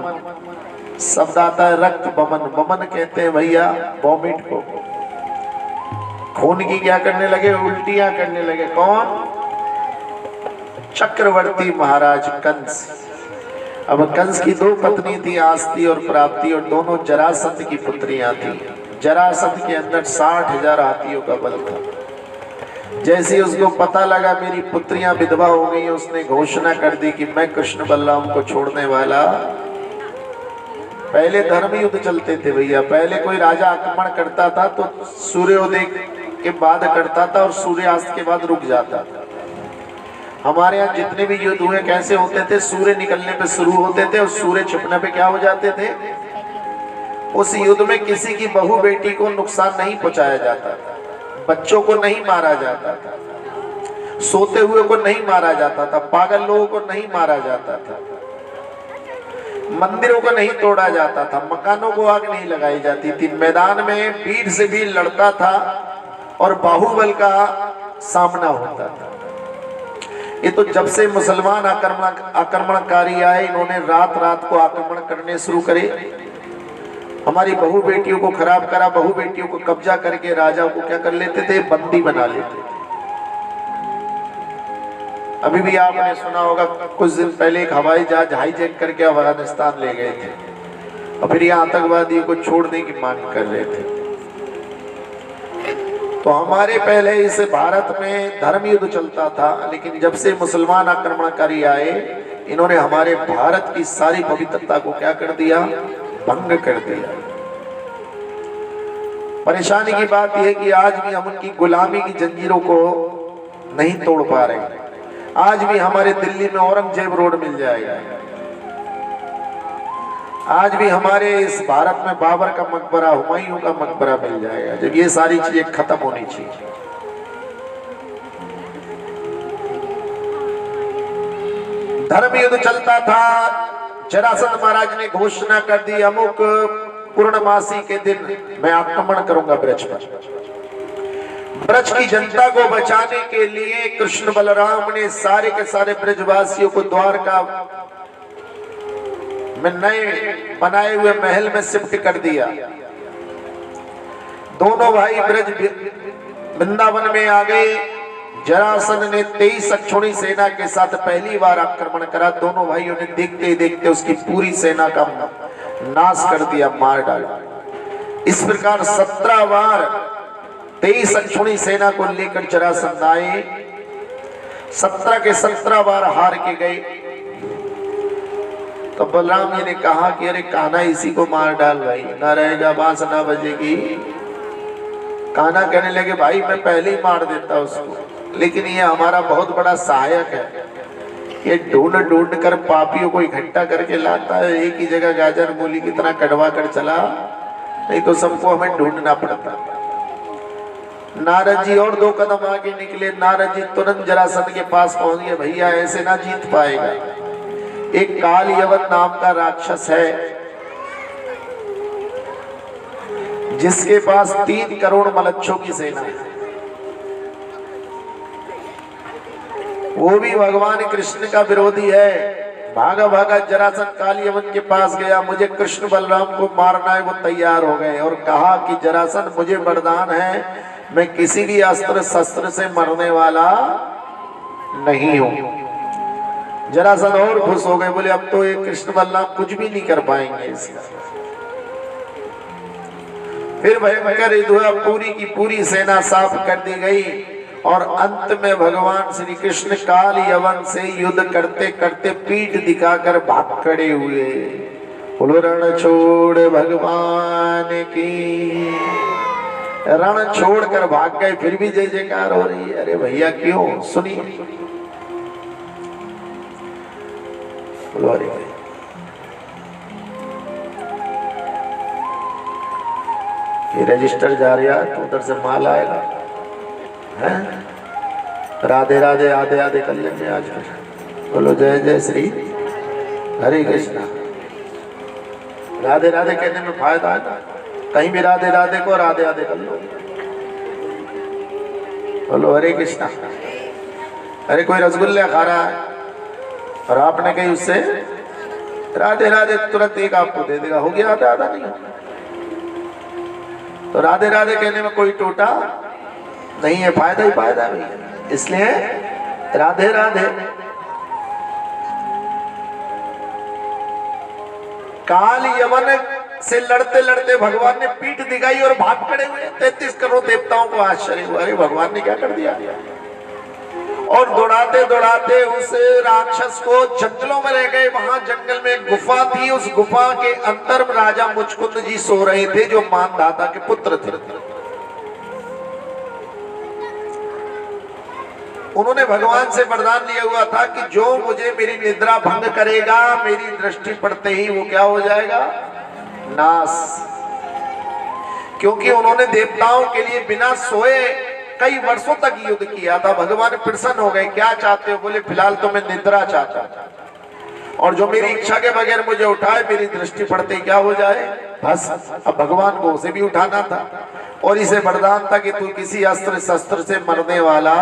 शब्द आता है। रक्त बमन, बमन कहते हैं भैया वॉमिट को। खून की क्या करने लगे? उल्टियां करने लगे। कौन? चक्रवर्ती महाराज कंस। अब कंस की दो पत्नी थी, आस्ती और प्राप्ति, और दोनों जरासंध की पुत्रियां थी। जरासंध के अंदर 60,000 हाथियों का बल था। जैसे उसको पता लगा मेरी पुत्रियां विधवा हो गई, उसने घोषणा कर दी कि मैं कृष्ण बलराम को छोड़ने वाला। पहले धर्म युद्ध चलते थे भैया। पहले कोई राजा आक्रमण करता था तो सूर्योदय के बाद करता था और सूर्यास्त के बाद रुक जाता था। हमारे यहाँ जितने भी युद्ध हुए कैसे होते थे? सूर्य निकलने पे शुरू होते थे और सूर्य छिपने पे क्या हो जाते थे? उस युद्ध में किसी की बहू बेटी को नुकसान नहीं पहुंचाया जाता था, बच्चों को नहीं मारा जाता था, सोते हुए को नहीं मारा जाता था, पागल लोगों को नहीं मारा जाता था, मंदिरों को नहीं तोड़ा जाता था, मकानों को आग नहीं लगाई जाती थी। मैदान में वीर से वीर लड़ता था और बाहुबल का सामना होता था। ये तो जब से मुसलमान आक्रमणकारी आए, इन्होंने रात रात को आक्रमण करने शुरू करे, हमारी बहू बेटियों को खराब करा, बहू बेटियों को कब्जा करके राजा को क्या कर लेते थे? बंदी बना लेते थे। अभी भी आपने सुना होगा कुछ दिन पहले एक हवाई जहाज हाईजैक करके अफगानिस्तान ले गए थे और फिर यहाँ आतंकवादियों को छोड़ने की मांग कर रहे थे। तो हमारे पहले इस भारत में धर्म युद्ध चलता था, लेकिन जब से मुसलमान आक्रमणकारी आए, इन्होंने हमारे भारत की सारी पवित्रता को क्या कर दिया? भंग कर दिया। परेशानी की बात यह है कि आज भी हम उनकी गुलामी की जंजीरों को नहीं तोड़ पा रहे। आज भी हमारे दिल्ली में औरंगजेब रोड मिल जाएगा। आज भी हमारे इस भारत में बाबर का मकबरा, हुमायूं का मकबरा मिल जाएगा, जब ये सारी चीजें खत्म होनी चाहिए। धर्म युद्ध चलता था। जरासंध महाराज ने घोषणा कर दी अमुक पूर्णमासी के दिन मैं आक्रमण करूंगा ब्रज पर। ब्रज की जनता को बचाने के लिए कृष्ण बलराम ने सारे के सारे ब्रजवासियों को द्वारका में नए बनाए हुए महल में शिफ्ट कर दिया। दोनों भाई ब्रज वृंदावन में आ गए। जरासंध ने 23 अक्षौणी सेना के साथ पहली बार आक्रमण करा। दोनों भाइयों ने देखते ही देखते उसकी पूरी सेना का नाश कर दिया, मार डाला। इस प्रकार 17 बार 23 अक्षौणी सेना को लेकर जरासंध आए। 17 के 17 बार हार के गए। तो बलराम जी ने कहा कि अरे कान्हा इसी को मार डाल भाई, ना रहेगा बांस ना बजेगी। कान्हा कहने लगे भाई मैं पहले ही मार देता उसको, लेकिन ये हमारा बहुत बड़ा सहायक है। ये ढूंढ ढूंढ कर पापियों को इकट्ठा करके लाता है। एक ही जगह गाजर मूली की तरह कटवा कर चला, नहीं तो सबको हमें ढूंढना पड़ता। नारद जी और 2 कदम आगे निकले। नारद जी तुरंत जरासंध के पास पहुंच गए। भैया ऐसे ना जीत पाएगा। एक काल यवन नाम का राक्षस है जिसके पास 3 करोड़ मलच्छों की सेना है। वो भी भगवान कृष्ण का विरोधी है। भागा भागा जरासंध काल यवन के पास गया। मुझे कृष्ण बलराम को मारना है। वो तैयार हो गए और कहा कि जरासंध मुझे वरदान है, मैं किसी भी अस्त्र शस्त्र से मरने वाला नहीं हूं। जरासंध और खुश हो गए, बोले अब तो ये कृष्ण बलराम कुछ भी नहीं कर पाएंगे इसका। फिर भयंकर युद्ध हुआ। पूरी की पूरी सेना साफ कर दी गई और अंत में भगवान श्री कृष्ण काल यवन से युद्ध करते करते पीठ दिखाकर भाग खड़े हुए। बोलो रण छोड़ भगवान की। रण छोड़कर भाग गए। फिर भी जय जयकार हो रही है। अरे भैया क्यों? सुनिए। ये रजिस्टर जा रहा है तो उधर से माल आएगा हैं। राधे राधे आधे आधे कर लेंगे आज फिर। बोलो जय जय श्री हरे कृष्णा। राधे राधे कहने में फायदा है ना, कहीं भी राधे राधे को राधे राधे कर लो। बोलो हरे कृष्णा। अरे कोई रसगुल्ले खा रहा है और आपने कहीं उससे राधे राधे, तुरंत एक आपको दे देगा, हो गया आधा आधा नहीं। तो राधे राधे कहने में कोई टोटा नहीं है, फायदा ही फायदा है। इसलिए राधे राधे। काल यवन से लड़ते लड़ते भगवान ने पीठ दिखाई और भाग खड़े हुए। 33 करोड़ देवताओं को आश्चर्य हुआ, अरे भगवान ने क्या कर दिया। और दौड़ाते दौड़ाते उस राक्षस को जंगलों में रह गए। वहां जंगल में एक गुफा थी, उस गुफा के अंदर राजा मुचकुंद जी सो रहे थे, जो मानधाता के पुत्र थे। उन्होंने भगवान से वरदान लिया हुआ था कि जो मुझे मेरी निद्रा भंग करेगा, मेरी दृष्टि पड़ते ही वो क्या हो जाएगा, नाश। क्योंकि उन्होंने देवताओं के लिए बिना सोए कई वर्षों तक युद्ध किया था। भगवान प्रसन्न हो गए, क्या चाहते हो? बोले फिलहाल तो मैं निद्रा चाहता था, और जो मेरी इच्छा के बगैर मुझे उठाए, मेरी दृष्टि पड़ते क्या हो जाए, बस। अब भगवान को उसे भी उठाना था और इसे वरदान था कि तू किसी अस्त्र शस्त्र से मरने वाला।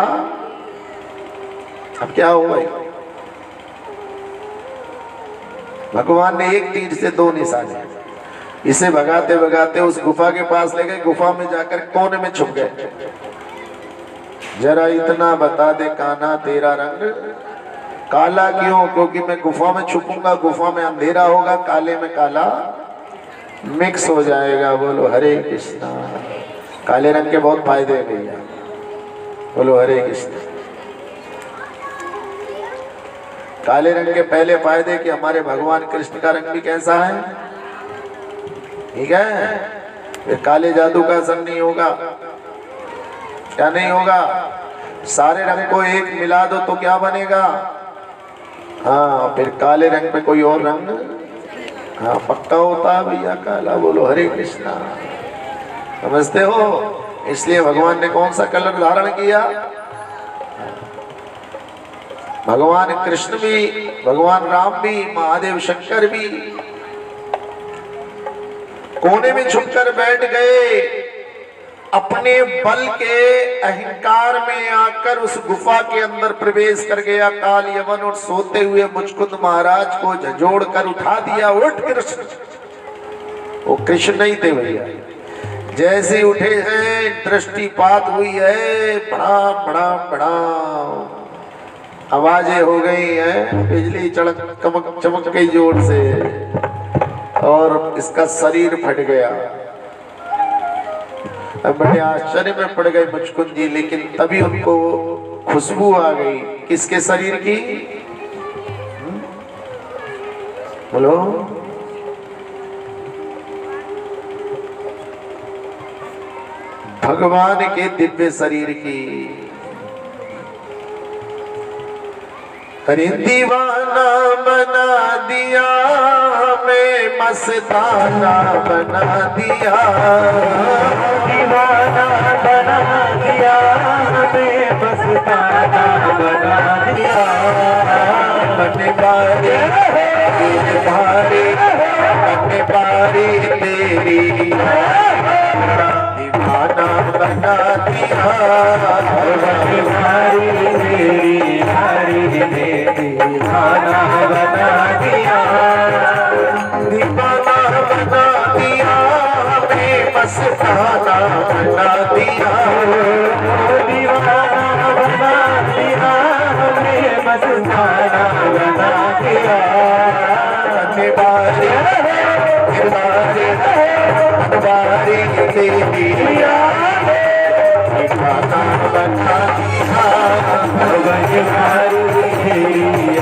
अब क्या हुआ, भगवान ने एक तीर से 2 निशाने। इसे भगाते भगाते उस गुफा के पास ले गए। गुफा में जाकर कोने में छुप गए। जरा इतना बता दे कान्हा, तेरा रंग काला क्यों? क्योंकि मैं गुफा में छुपूंगा, गुफा में अंधेरा होगा, काले में काला मिक्स हो जाएगा। बोलो हरे कृष्णा। काले रंग के बहुत फायदे हैं भैया, बोलो हरे कृष्णा। काले रंग के पहले फायदे कि हमारे भगवान कृष्ण का रंग भी कैसा है, ठीक है। फिर काले जादू का असर नहीं होगा। क्या नहीं होगा? सारे रंग को एक मिला दो तो क्या बनेगा? हाँ, फिर काले रंग पे कोई और रंग हाँ पक्का होता है भैया काला। बोलो हरे कृष्णा। समझते हो? इसलिए भगवान ने कौन सा कलर धारण किया? भगवान कृष्ण भी, भगवान राम भी, महादेव शंकर भी कोने में छुपकर बैठ गए। अपने बल के अहंकार में आकर उस गुफा के अंदर प्रवेश कर गया काल यवन, और सोते हुए मुचकुंद महाराज को झंझोड़ कर उठा दिया। उठ कृष्ण। वो कृष्ण नहीं थे भैया, जैसे उठे हैं दृष्टिपात हुई है, बड़ा बड़ा बड़ा आवाजें हो गई हैं, बिजली चड़क चमक चमक गई जोर से, और इसका शरीर फट गया। अब बड़े आश्चर्य में पड़ गए मुचकुंद जी, लेकिन तभी उनको खुशबू आ गई। किसके शरीर की? बोलो। भगवान के दिव्य शरीर की। अरे दीवाना बना दिया हमें, मस्ताना बना दिया। दीवाना बना दिया हमें, मस्ताना बना दिया। मन बारी भारी, मन बारी तेरी, दीवाना बना दिया। भारी मेरी भारी दीवाना बना दिया। दीवाना बना दिया हमें, मस्ताना बना दिया। दीवाना बना दिया हमें, मस्ताना बना दिया। निवारी निवारी निवारी तेरी, दीवाना बना दिया।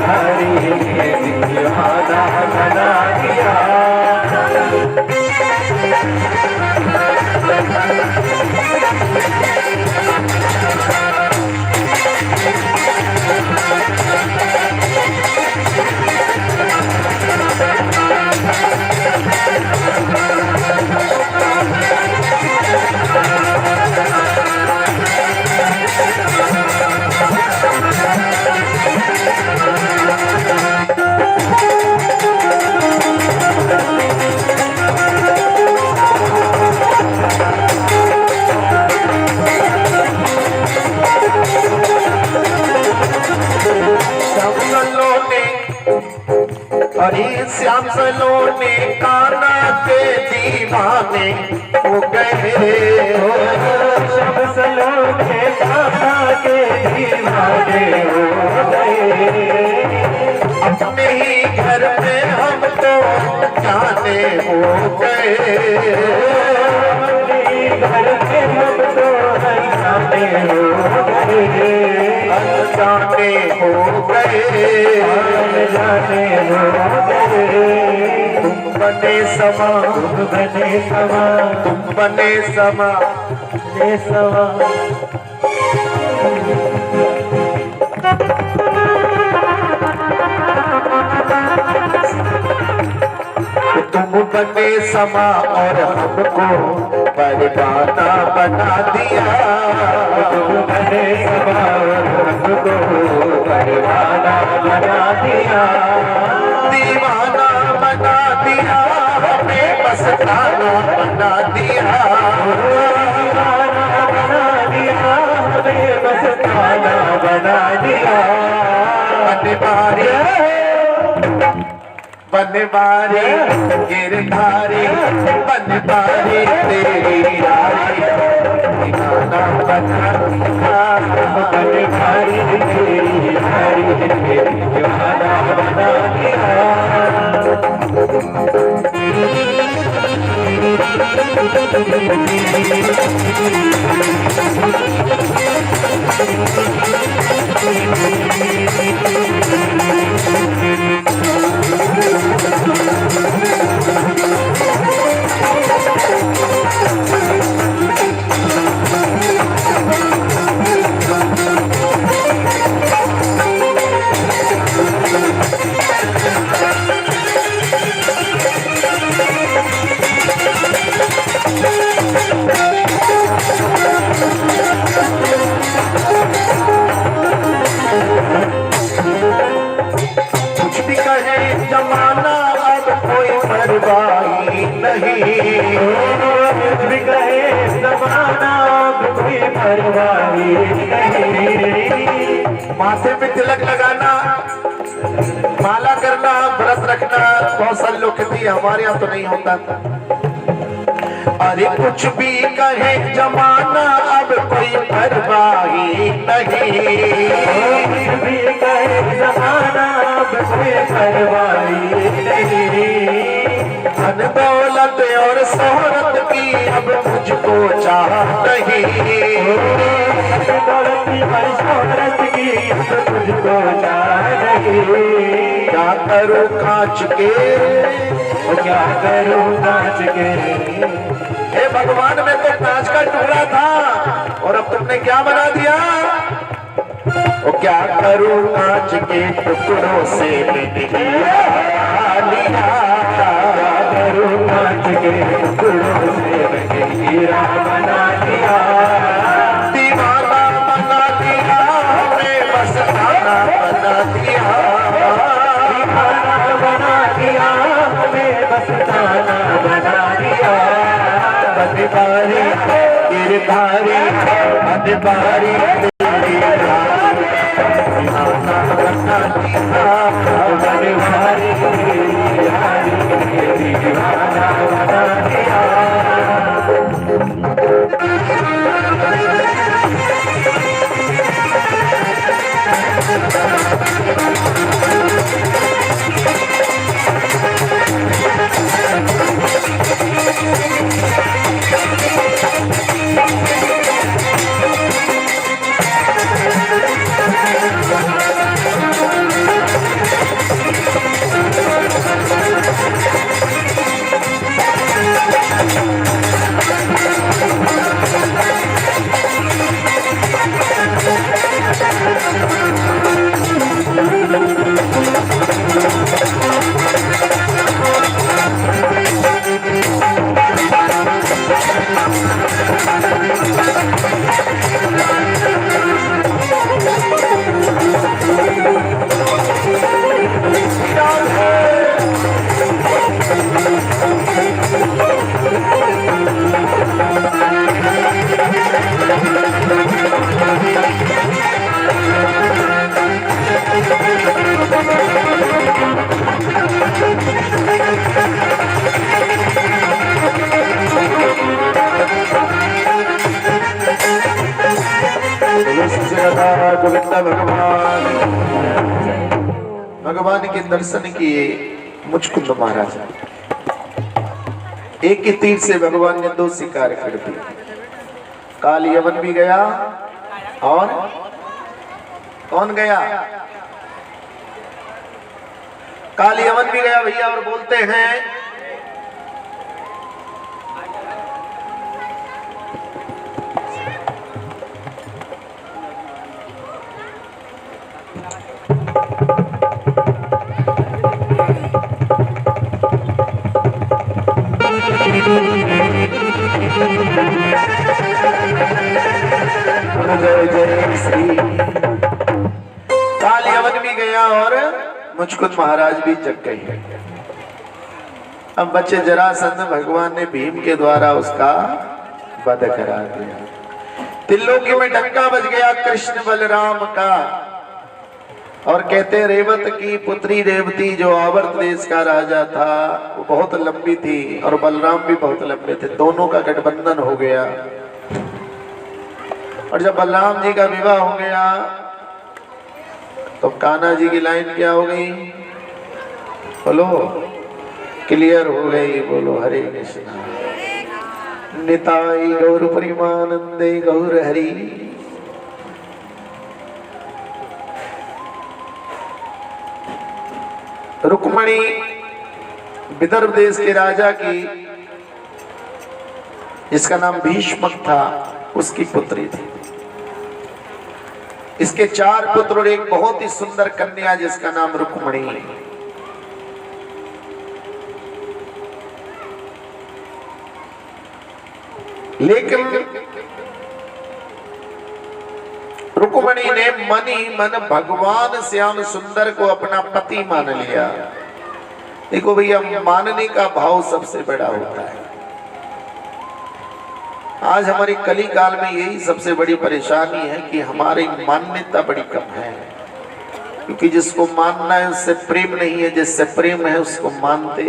हरी दीवाना बना दिया। अरे श्याम सलोने काना के दीवाने हो गए हो, श्याम सलोने काना के दीवाने हो गए। अपने ही घर में हम तो जाने हो गए, अपने घर में हम तो अनजाने हो गए, अनजाने हो गए, अनजाने हो गए। तुम बने समा, तुम बने समा, तुम बने समा, बने समा। तुम बने समा और हमको परवाना बना दिया, तुम बने समा और हमको परवाना बना दिया, दीवाना बना दिया, हमें मस्ताना बना दिया, दीवाना बना दिया, हमें मस्ताना बना दिया। बनवारी गिरधारी बनवारी तेरी यारी, दीवाना बना दिया, बनवारी तेरी यारी, दीवाना बना कुछ भी कहे जमाना अब कोई परवाही नहीं, कुछ भी कहे ज़माना अब कोई परवाही नहीं। माथे पे तिलक लगाना, माला करना, व्रत रखना बहुत सारे लोग कहते हैं, हमारे यहाँ तो नहीं होता। अरे कुछ भी कहे जमाना अब कोई परवाही नहीं, कुछ भी कहे ज़माना अब कोई परवाही नहीं। धन दौलत और शोहरत की अब मुझको चाह नहीं, दौलत की और शोहरत की अब तुझको चाह नहीं। क्या करूं कांच के, क्या करूं नाच के, हे भगवान में तो कांच का टुकड़ा था और अब तुमने क्या बना दिया। ओ क्या करूं कांच के टुकड़ों से मैंने लिया, क्या करूं नाच के टुकड़ों से मैंने हीरा बना दिया, दीवाना बना दिया, हमें मस्ताना बना दिया, दीवाना बना दिया, हमें मस्ताना बना दिया। बनवारी गिरधारी बनवारी तेरी यारी, दीवाना बना दिया, बनवारी तेरी यारी, दीवाना बना दिया। गोविंद भगवान के दर्शन किए मुचकुंद महाराज। एक ही तीर से भगवान ने दो शिकार कर दिए। काल यवन भी गया और कौन गया? काल यवन भी गया भैया। और बोलते हैं जय जय श्री। काल यवन भी गया और मुचकुंद महाराज भी जग गए। अब बच्चे जरासंध भगवान ने भीम के द्वारा उसका वध करा दिया। त्रिलोकी में डंका बज गया कृष्ण बलराम का। और कहते रेवत की पुत्री रेवती जो आवर्त देश का राजा था वो बहुत लंबी थी और बलराम भी बहुत लंबे थे। दोनों का गठबंधन हो गया। और जब बलराम जी का विवाह हो गया तो कान्हा जी की लाइन क्या हो गई? बोलो, क्लियर हो गई। बोलो हरे कृष्णा। निताई गौर परिमानंदे गौर हरि। रुक्मणी विदर्भ देश के राजा की, जिसका नाम भीष्मक था, उसकी पुत्री थी। इसके 4 पुत्र और एक बहुत ही सुंदर कन्या जिसका नाम रुक्मणी। लेकिन रुक्मणी ने मन ही मन भगवान श्याम सुंदर को अपना पति मान लिया। देखो भैया, मानने का भाव सबसे बड़ा होता है। आज हमारी कली काल में यही सबसे बड़ी परेशानी है कि हमारी मान्यता बड़ी कम है। क्योंकि जिसको मानना है उससे प्रेम नहीं है, जिससे प्रेम है उसको मानते।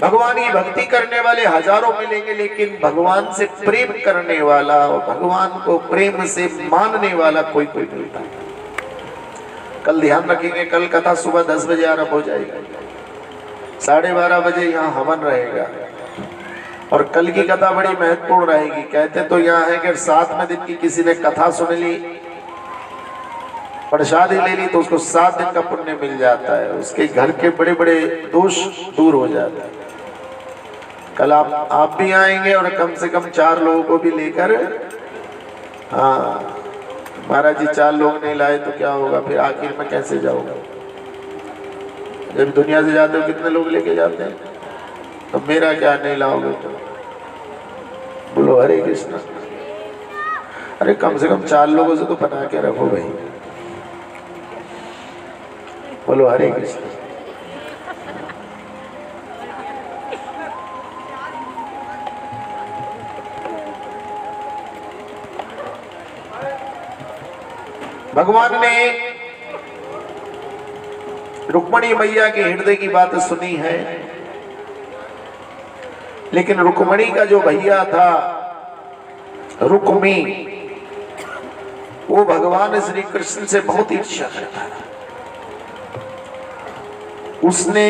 भगवान की भक्ति करने वाले हजारों मिलेंगे, लेकिन भगवान से प्रेम करने वाला और भगवान को प्रेम से मानने वाला कोई कोई मिलता है। कल ध्यान रखेंगे, कल कथा सुबह 10 बजे आरंभ हो जाएगी। 12:30 बजे यहाँ हवन रहेगा। और कल की कथा बड़ी महत्वपूर्ण रहेगी। कहते तो यहाँ है कि 7वें दिन की किसी ने कथा सुन ली, प्रसादी ले ली, तो उसको 7 दिन का पुण्य मिल जाता है। उसके घर के बड़े बड़े दोष दूर हो जाते हैं। कल आप भी आएंगे और कम से कम 4 लोगों को भी लेकर। हाँ महाराज जी, 4 लोग नहीं लाए तो क्या होगा? फिर आखिर में कैसे जाओगे? जब दुनिया से जाते हो कितने लोग लेके जाते हैं? तो मेरा क्या नहीं लाओगे तो? बोलो हरे कृष्णा। अरे कम से कम 4 लोगों से तो बना के रखो भाई। बोलो हरे कृष्ण। भगवान ने रुक्मणी मैया के हृदय की बात सुनी है। लेकिन रुक्मणी का जो भैया था रुक्मी, वो भगवान श्री कृष्ण से बहुत ईर्ष्या करता था। उसने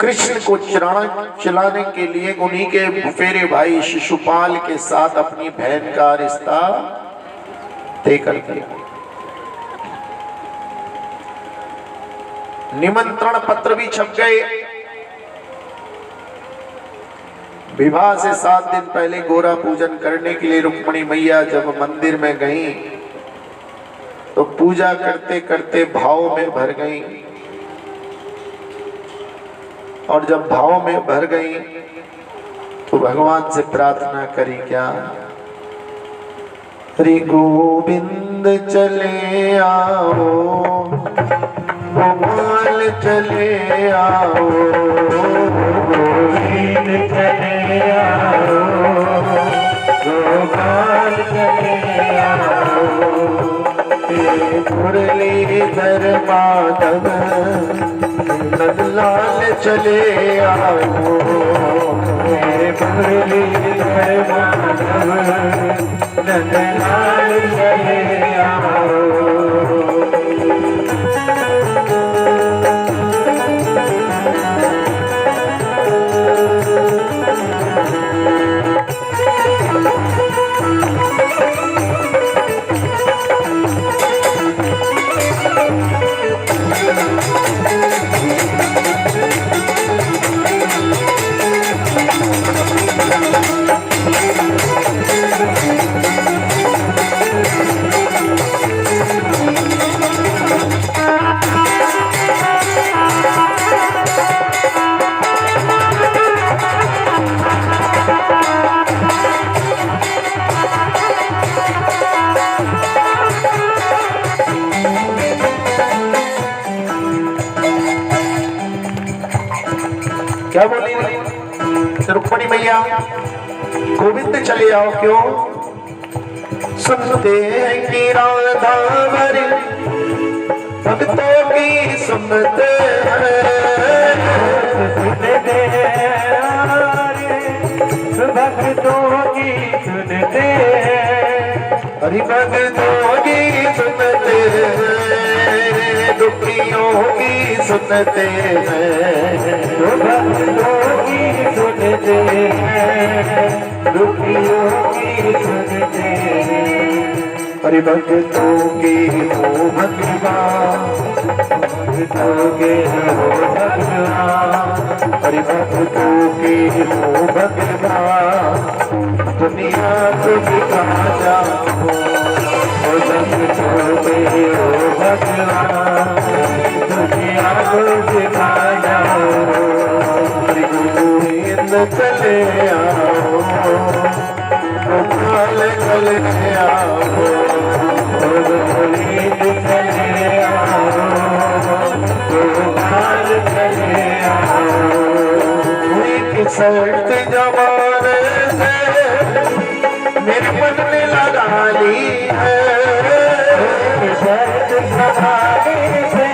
कृष्ण को चलाने के लिए उन्हीं के फुफेरे भाई शिशुपाल के साथ अपनी बहन का रिश्ता तय कर दिया। निमंत्रण पत्र भी छप गए। विवाह से 7 दिन पहले गोरा पूजन करने के लिए रुक्मणी मैया जब मंदिर में गई तो पूजा करते करते भाव में भर गई। और जब भाव में भर गई तो भगवान से प्रार्थना करी क्या? हरि गोविंद चले आओ, गोपाल चले आओ, गोविंद चले आओ, गोपाल चले आओ, मुरली मुरलीधर माधव नंदलाल चले आओ, मेरे मुरलीधर माधव नंदलाल चले आओ। क्या बोली रुक्मणी मैया? गोविंद चले आओ क्यों? सुनते हैं कि राधा भरी भक्तों की सुनते हैं, सुनते भक्तों की सुनते हरि भक्तों की सुनते हैं, दुखियों की सुनते हैं, भक्तों की सुनते हैं, दुखियों की सुनते हैं। हरि भक्तों की हो भगवान, भक्तों के हो भगवान, हरि भक्तों की हो भगवान, दुनिया को दिखा जाओ, भक्तों के हो भगवान, दुनिया को दिखा जाओ। हरि गोविंद चले आओ, गोपाल चले आओ, गोविंद चले आओ, गोपाल चले आओ। की शर्त जमाने से मेरे मन ने लगा ली है, शर्त जमाने से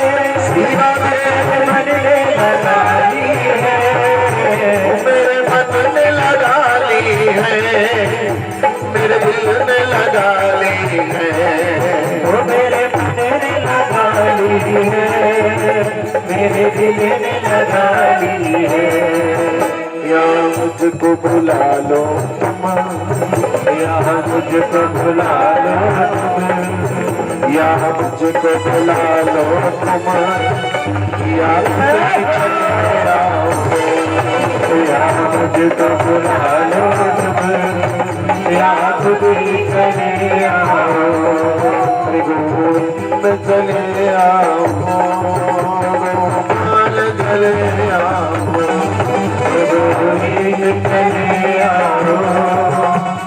सीमा में मन ने लगा ली है, मेरे मन ने लगा ली है, मेरे दिल ने लगा ली है, वो मेरे मन ने लगा ली है, मेरे दिल ने लगा ली है। या मुझको बुला लो तुम, यहाँ मुझको बुला लो तुम, या मुझको बुला लो तुम, या चले आओ, यहाँ मुझको बुला लो तुम, यहाँ खुद ही चले आओ। गोविंद चले आओ, गोपाल चले आओ, गोविंद चले आओ,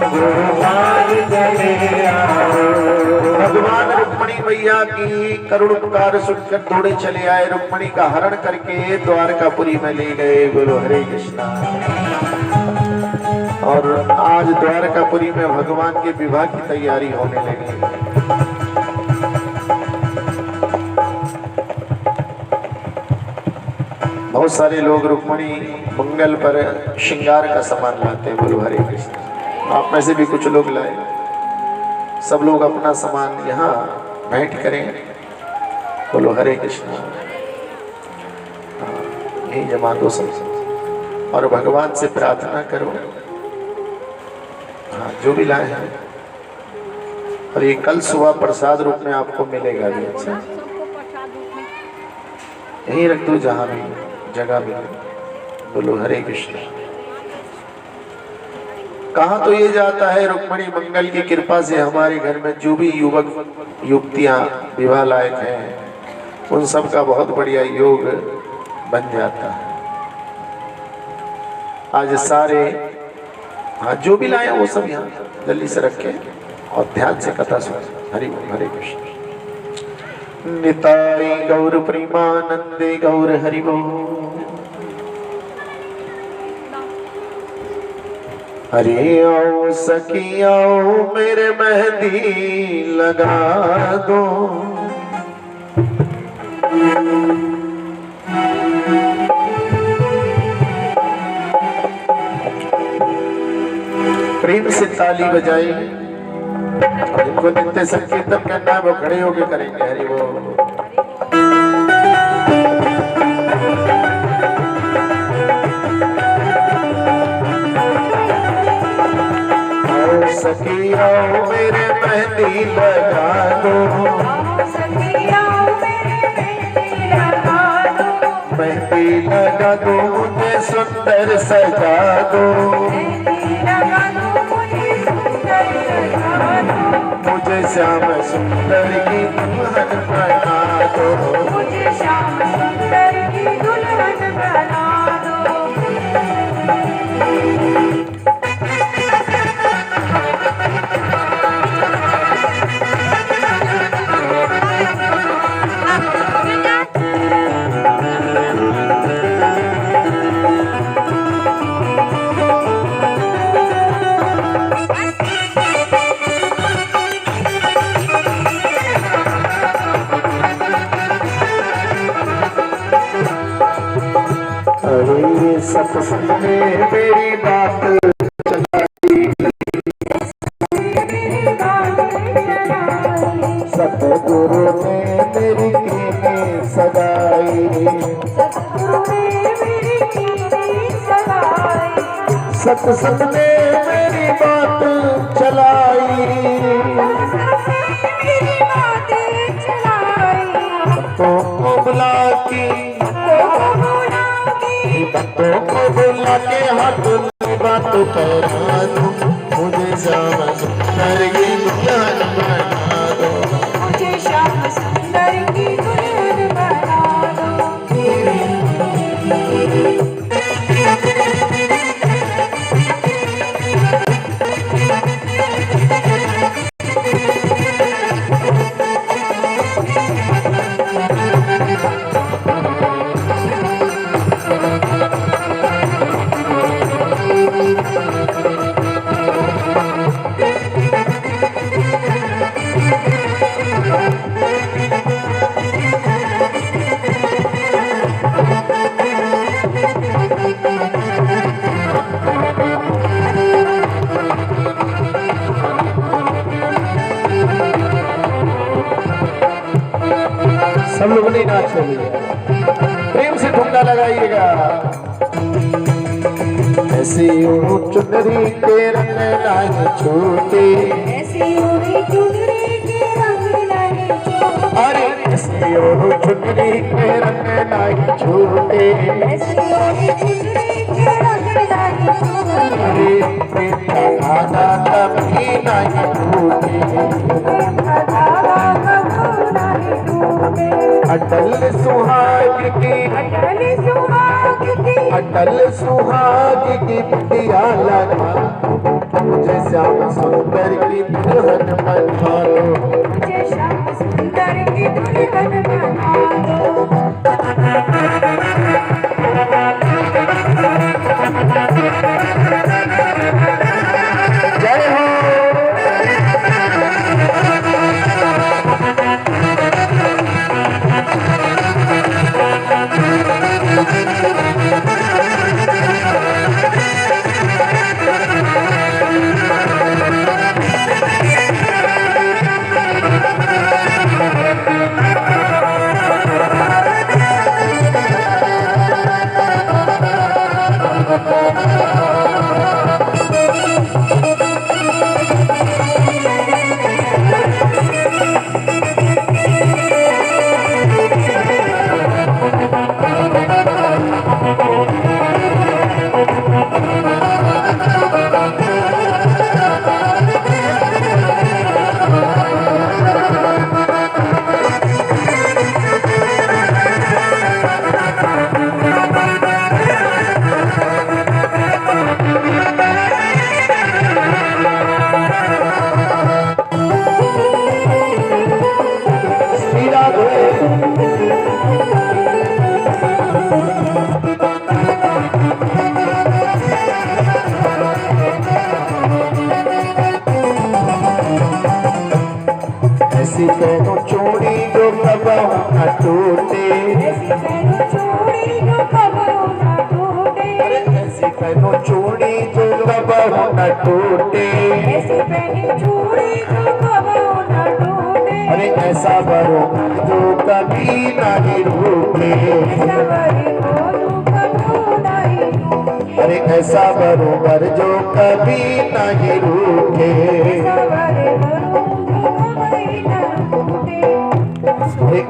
गोपाल चले आओ। भगवान रुक्मणी मैया की करुण पुकार सुनकर दौड़े चले आए, रुक्मणी का हरण करके द्वारकापुरी में ले गए। बोलो हरे कृष्णा। और आज द्वारकापुरी में भगवान के विवाह की तैयारी होने लगी। बहुत सारे लोग रुक्मणी मंगल पर श्रृंगार का सामान लाते हैं। बोलो हरे कृष्ण। आप में से भी कुछ लोग लाए। सब लोग अपना सामान यहाँ भेंट करें। बोलो हरे कृष्ण। यही जमा दो सब और भगवान से प्रार्थना करो। हाँ, जो भी लाए हैं। और ये कल सुबह प्रसाद रूप में आपको मिलेगा भी। अच्छा, यहीं रख दो जहाँ भी जगह भी। बोलो हरे कृष्ण। कहा तो ये जाता है रुक्मणी मंगल की कृपा से हमारे घर में जो भी युवक युवतियां विवाह लायक हैं उन सब का बहुत बढ़िया योग बन जाता है। आज सारे हाँ जो भी लाए वो सब यहाँ जल्दी से रखे और ध्यान से कथा सुन। हरि हरे कृष्ण। निताई गौर प्रेमानंदे गौर हरि बोल। अरे आओ सखी आओ मेरे मेहंदी लगा दो। प्रेम से ताली बजाई। जिनको नित्य संकीर्तन करना है वो खड़े होके करेंगे। हरि बोल। सखी आओ मेरे मेहंदी लगा दो, मेहंदी लगा दो मुझे सुंदर सजा दो, मुझे श्याम सुंदर की दुल्हन बना दो, मुझे श्याम सुंदर की दुल्हन बना दो। अरे सत्संग में मेरी बात चलाई, सतगुरु ने मेरी कीने सगाई, सत्संग ने मेरी बात चलाई, भक्तों को बुला के भक्तों को बुला के हाथ में बात करा दो, मुझे श्याम सुंदर की दुल्हन बना दो, मुझे श्याम सुंदर की दुल्हन बना दो। सब लोग नहीं नाचेंगे, प्रेम से ठुमका लगाइएगा। ऐसी चुनरी के रंग लाए छोटे, ऐसी उड़ी चुनरी के रंग लाए छोटे, अरे ऐसी चुनरी के रंग लाए छोटे, ऐसी उड़ी चुनरी के रंग लाए छोटे, अरे प्रेम का धागा कभी नहीं टूटे, प्रेम का धागा कभी नहीं टूटे। अटल सुहाग की, अटल सुहाग की, अटल सुहाग की बिटिया लगा, मुझे श्याम सुंदर की दुल्हन बना दो, मुझे श्याम सुंदर की दुल्हन बना दो। जय हो। ऐसी पहनो चोरी जो कबाऊ न टूटे। ऐसी पहनो चूड़ी जो कबहू न टूटे। अरे ऐसी पहनो चूड़ी जो कबहू न टूटे। ऐसी पहनी चूड़ी जो कबहू न टूटे। अरे ऐसा बरो जो कभी नहीं रूठे। ऐसा बरोबर कबहू नहीं टूटे। अरे ऐसा बरोबर जो कभी नहीं रूठे। ऐसा बरोबर जो कभी न टूटे। अरे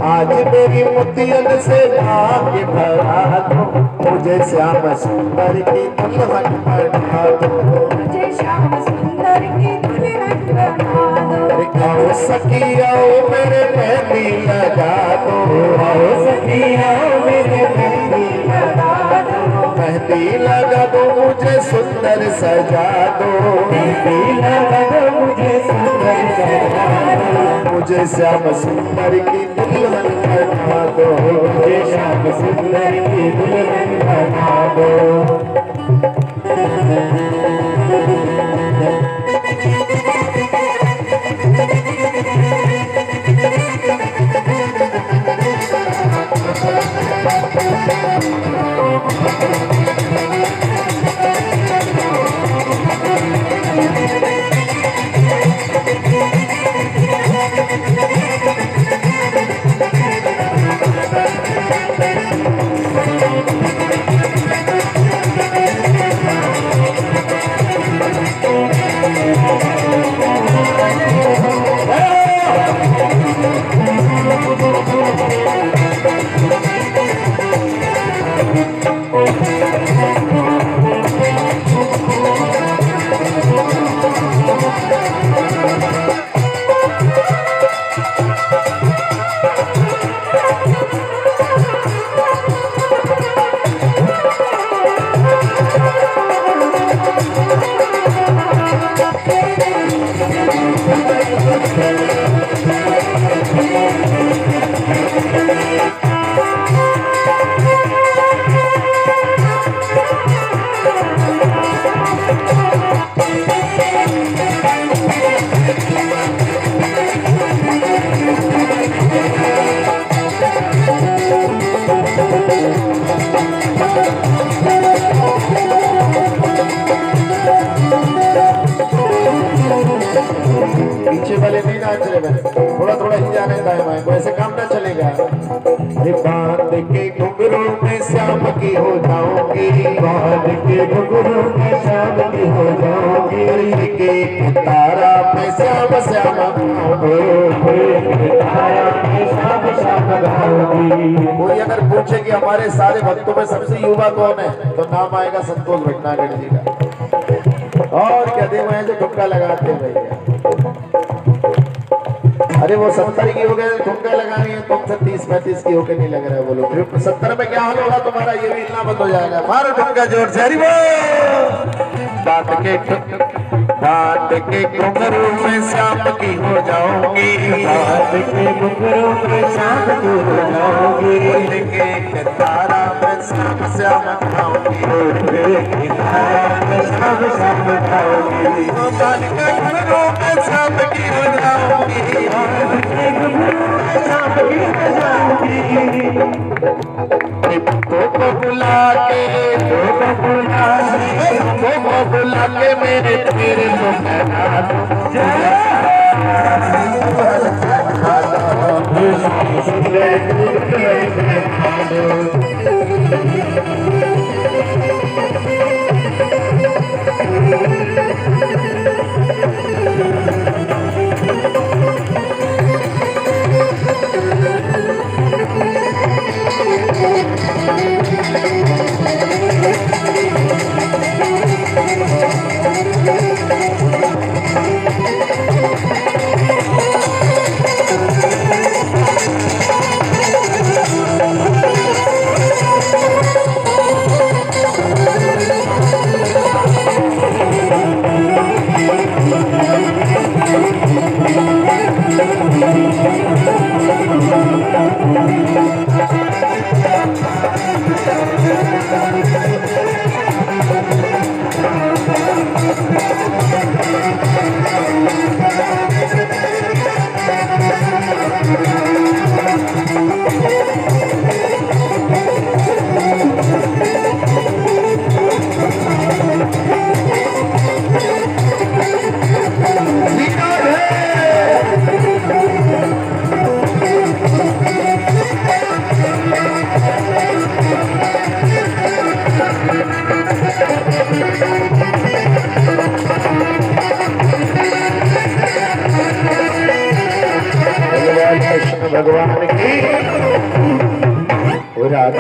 आज मेरी मुतियन से भाग्य भरा दो। मुझे श्याम सुंदर की दुल्हन बना दो। मुझे श्याम सुंदर की दुल्हन बना दो। अरे आओ सखी आओ मेरे मेहंदी लगा दो। आओ सखी आओ मेरे मेहंदी लगा दो। मेहंदी लगा दो मुझे सुंदर सजा दो। मेहंदी लगा दो मुझे सुंदर सजा दो। मुझे श्याम सुंदर की दुल्हन बना दो। मुझे श्याम सुंदर की दुल्हन बना दो। पीछे वाले नहीं नाच रहे बने, थोड़ा थोड़ा ही जाने दाएं बाएं को, ऐसे काम ना चलेगा। अरे बांध के घुंघरू में श्याम की हो जाओगी। बांध के घुंघरू में श्याम की हो जाओगी। अरे के तारा में श्याम श्याम गाओगी। कोई अगर पूछे कि हमारे सारे भक्तों में सबसे युवा कौन है, तो नाम आएगा संतोष भटनागर जी का। और क्या दे मैं जो ठुमका लगाते हैं भैया। अरे वो 70 की हो गए ठुमका लगानी है, तुमसे 30-35 की होके नहीं लग रहा है। बोलो फिर 70 में क्या हाल होगा तुम्हारा, ये भी हिलना बंद हो जाएगा। मारो ठुमका जोर से, हरी बोल। बात के घुंघरू में श्याम की हो जाओगी। बात के घुंघरू में श्याम की हो जाओगी। के तारा में श्याम श्याम खाओगी। तारा में श्याम श्याम खाओगी। बात के घुंघरू में श्याम की हो जाओगी। बात के घुंघरू में श्याम की हो जाओगी। तो बुला के बुला के मेरे तेरे को कहना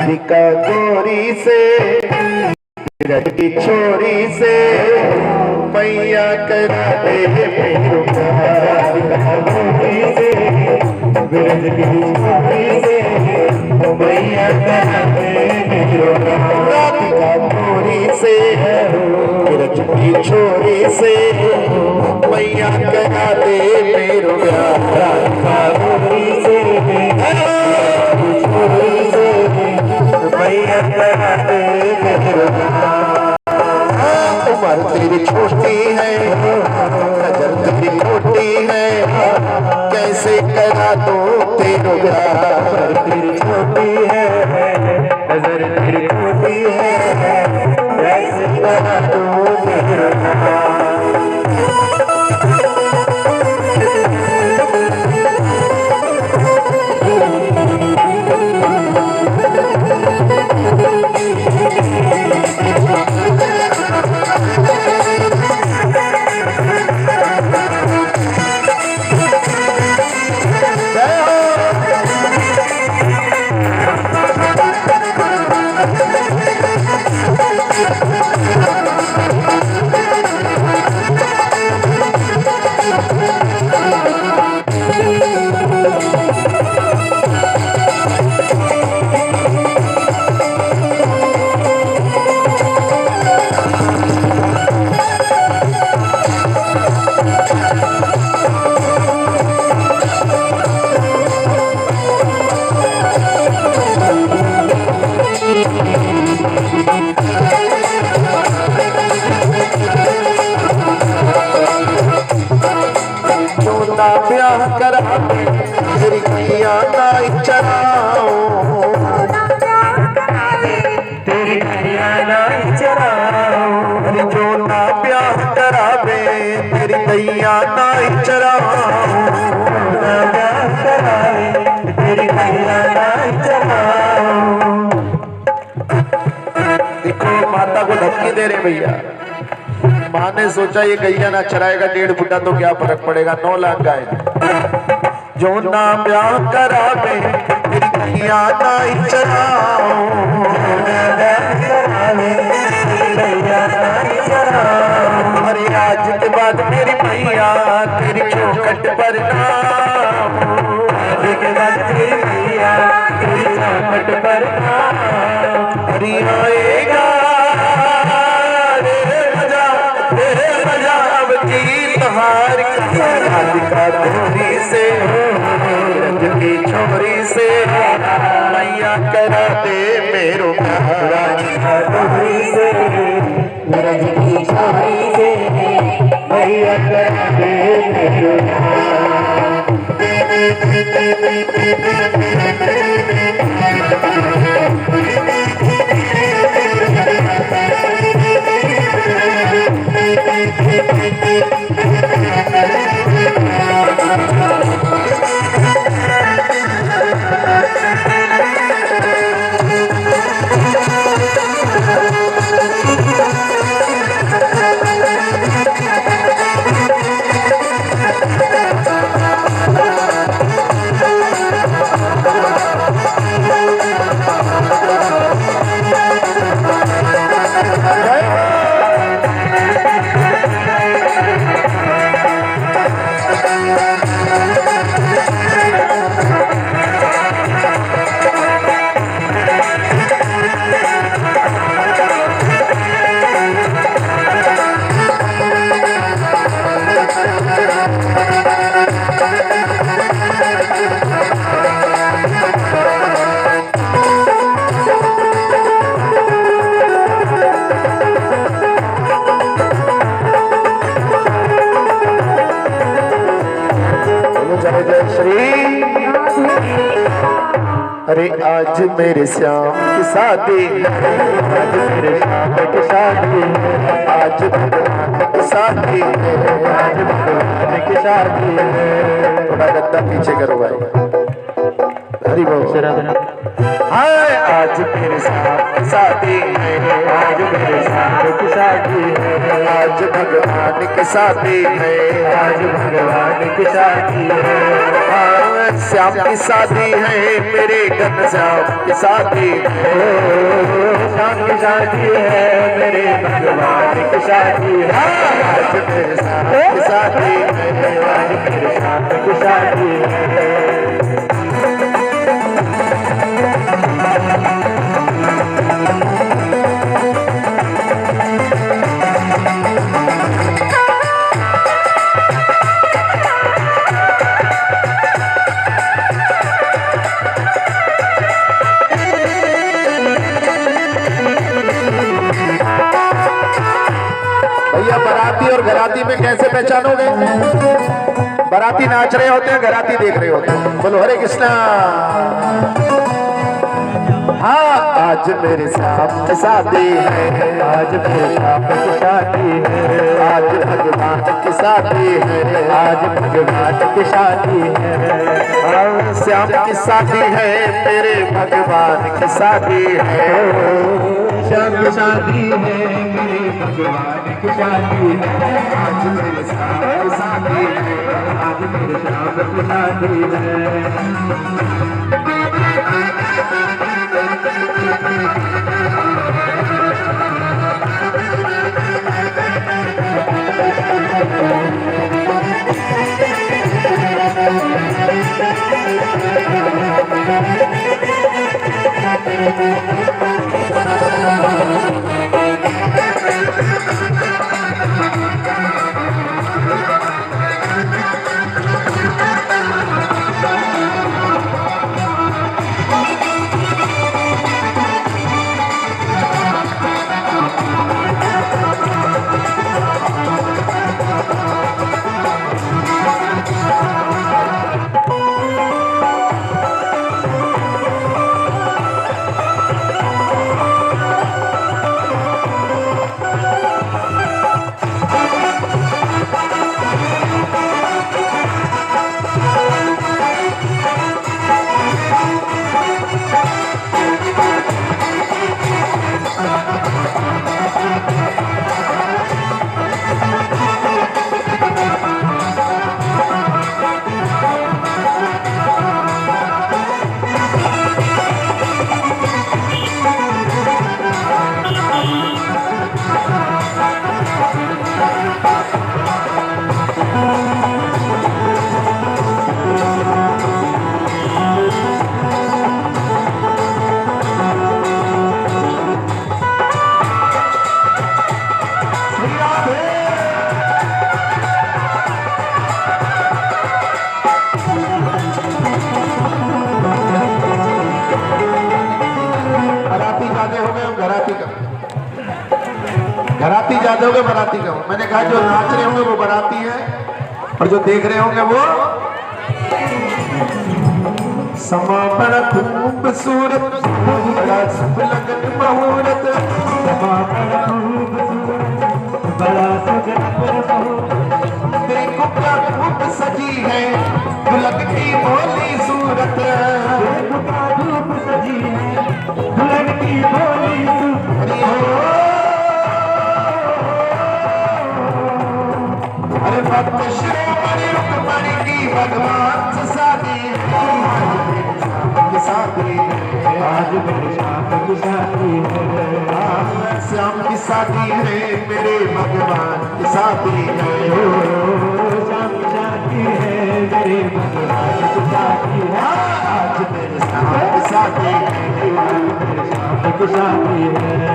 राधिका गोरी से विरज की छोरी से मैया करा दे मेरो प्यार। राधिका गोरी से विरज की छोरी से मैया करा दे मेरो प्यार। राधिका गोरी से विरज की छोरी से मैया करा दे मेरो प्यार। राधिका गोरी से मैया करा दे मेरो प्यार। उम्र तेरी छोटी है नजर तेरी खोटी है कैसे करा दो तेरो प्यार। तेरी छोटी है नजर तेरी खोटी है कैसे करा दो तेरो प्यार। ब्याह करा तेरी कैया नाई चराओ। तेरी कैया नाई चराओ। जो ना ब्याह करावे तेरी कैया नाई चराओ। ब्याह करावे तेरी कैया नाई चराओ। देखो माता को धमकी दे रहे भैया। माँ ने सोचा ये गैया ना चराएगा 1.5 फुटा तो क्या फर्क पड़ेगा 9 लाख गाय। जो ना ब्याह करावे तेरी गैया नाई चराओ। अरे आज के बाद मेरी मैया तेरी चौखट पर नाम। आज के बाद तेरी मैया तेरी चौखट पर नाम। अरे आएगा राधिका गोरी से विरज की छोरी से मैया करा दे मेरो प्यार। राधिका गोरी से विरज की छोरी से मैया करा दे मेरो अरे आज मेरे श्याम की शादी। आज मेरे श्याम की शादी। आज मेरे की शादी। आज मेरे की शादी। थोड़ा गद्दा पीछे करो भाई। हरी बोल। हाय आज मेरे श्याम की शादी। आज मेरे श्याम की शादी। आज आज भगवान की शादी है, आज भगवान की शादी है। श्याम की शादी है, मेरे घनश्याम की शादी है। श्याम की शादी है, मेरे भगवान की शादी है। आज मेरे श्याम की शादी है, आज मेरे श्याम की शादी है। भैया बाराती और घराती में कैसे पहचानोगे? बाराती नाच रहे होते हैं, घराती देख रहे होते हैं। बोलो हरे कृष्णा। हाँ, आज मेरे श्याम की शादी है, आज मेरे श्याम की शादी है। आज भगवान की शादी है, आज भगवान की शादी है। श्याम की शादी है, मेरे भगवान की शादी है। श्याम की शादी है, मेरे भगवान की शादी है। आज मेरे श्याम की शादी है, आज मेरे श्याम की शादी है। घराती ज्यादा होंगे, बाराती का। मैंने कहा जो नाच रहे होंगे वो बाराती है और जो देख रहे होंगे वो समा बड़ा खूबसूरत, बड़ा शुभ लगन मुहूर्त, समा बड़ा खूबसूरत, बड़ा सुगंध देखो क्या खूब सजी है दुल्हन की भोली सूरत, देखो क्या खूब सजी है दुल्हन की भोली सूरत। अरे भक्त शिरोमणि रुक्मणी की भगवान से शादी, आज मेरे श्याम की शादी है। श्याम की शादी है, मेरे भगवान की शादी है। श्याम की शादी है, मेरे भगवान की शादी है। आज मेरे श्याम की शादी है, मेरे श्याम की शादी है।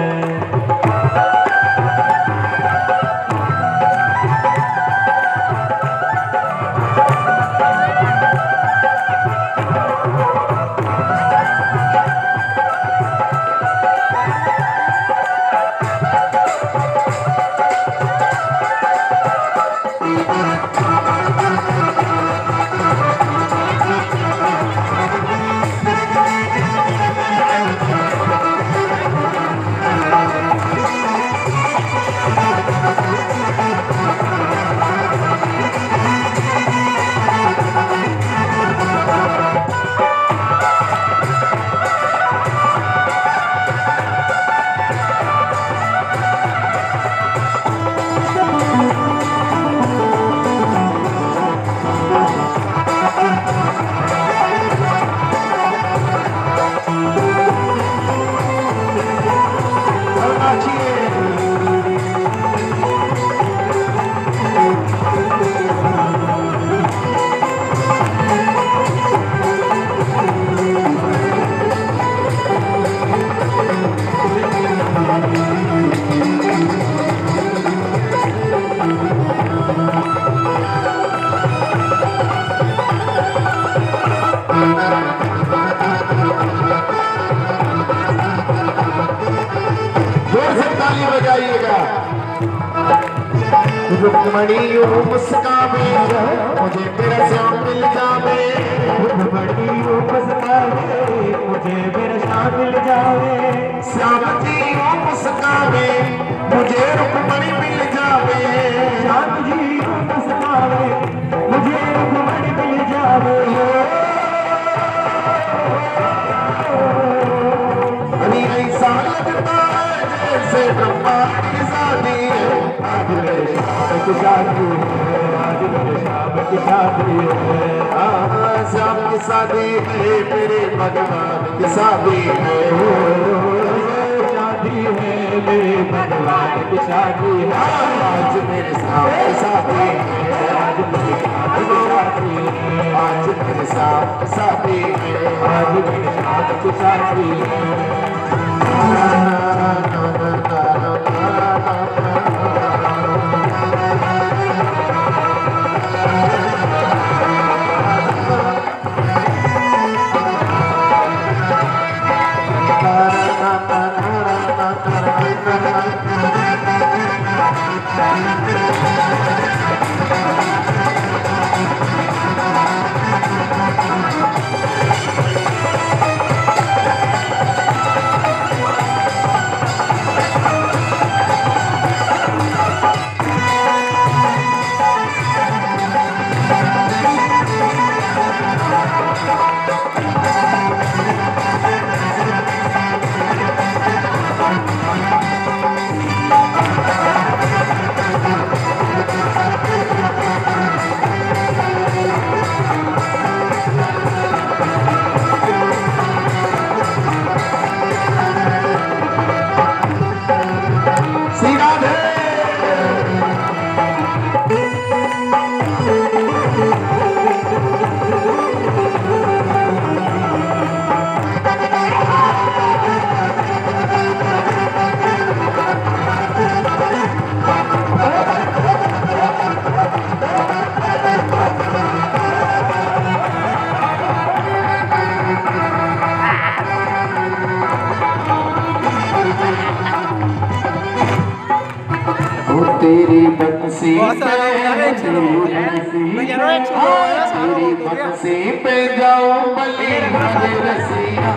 ताली बजाइएगा। रुक्मणी यूं मुस्कावे मुझे तेरा श्याम मिल जावे, रुक्मणी यूं मुस्कावे मुझे मेरा श्याम मिल जावे, श्याम जी यूं मुस्कावे मुझे रुक्मणी मिल जावे, श्याम जी यूं मुस्कावे मुझे रुक्मणी मिल जावे। अरे ऐसा लगता है जैसे ब्रह्मा की शादी है, आज मेरे श्याम की शादी है, आज मेरे श्याम की शादी है, श्याम की शादी है मेरे भगवान की शादी है, शादी है मेरे भगवान की शादी है, आज मेरे श्याम की शादी है, आज मेरे श्याम की शादी है, आज मेरे श्याम की शादी है, आज मेरे श्याम की शादी है। श्री राधे। तेरी बंसी पे तेरी बंसी पे जाऊं बली रसिया।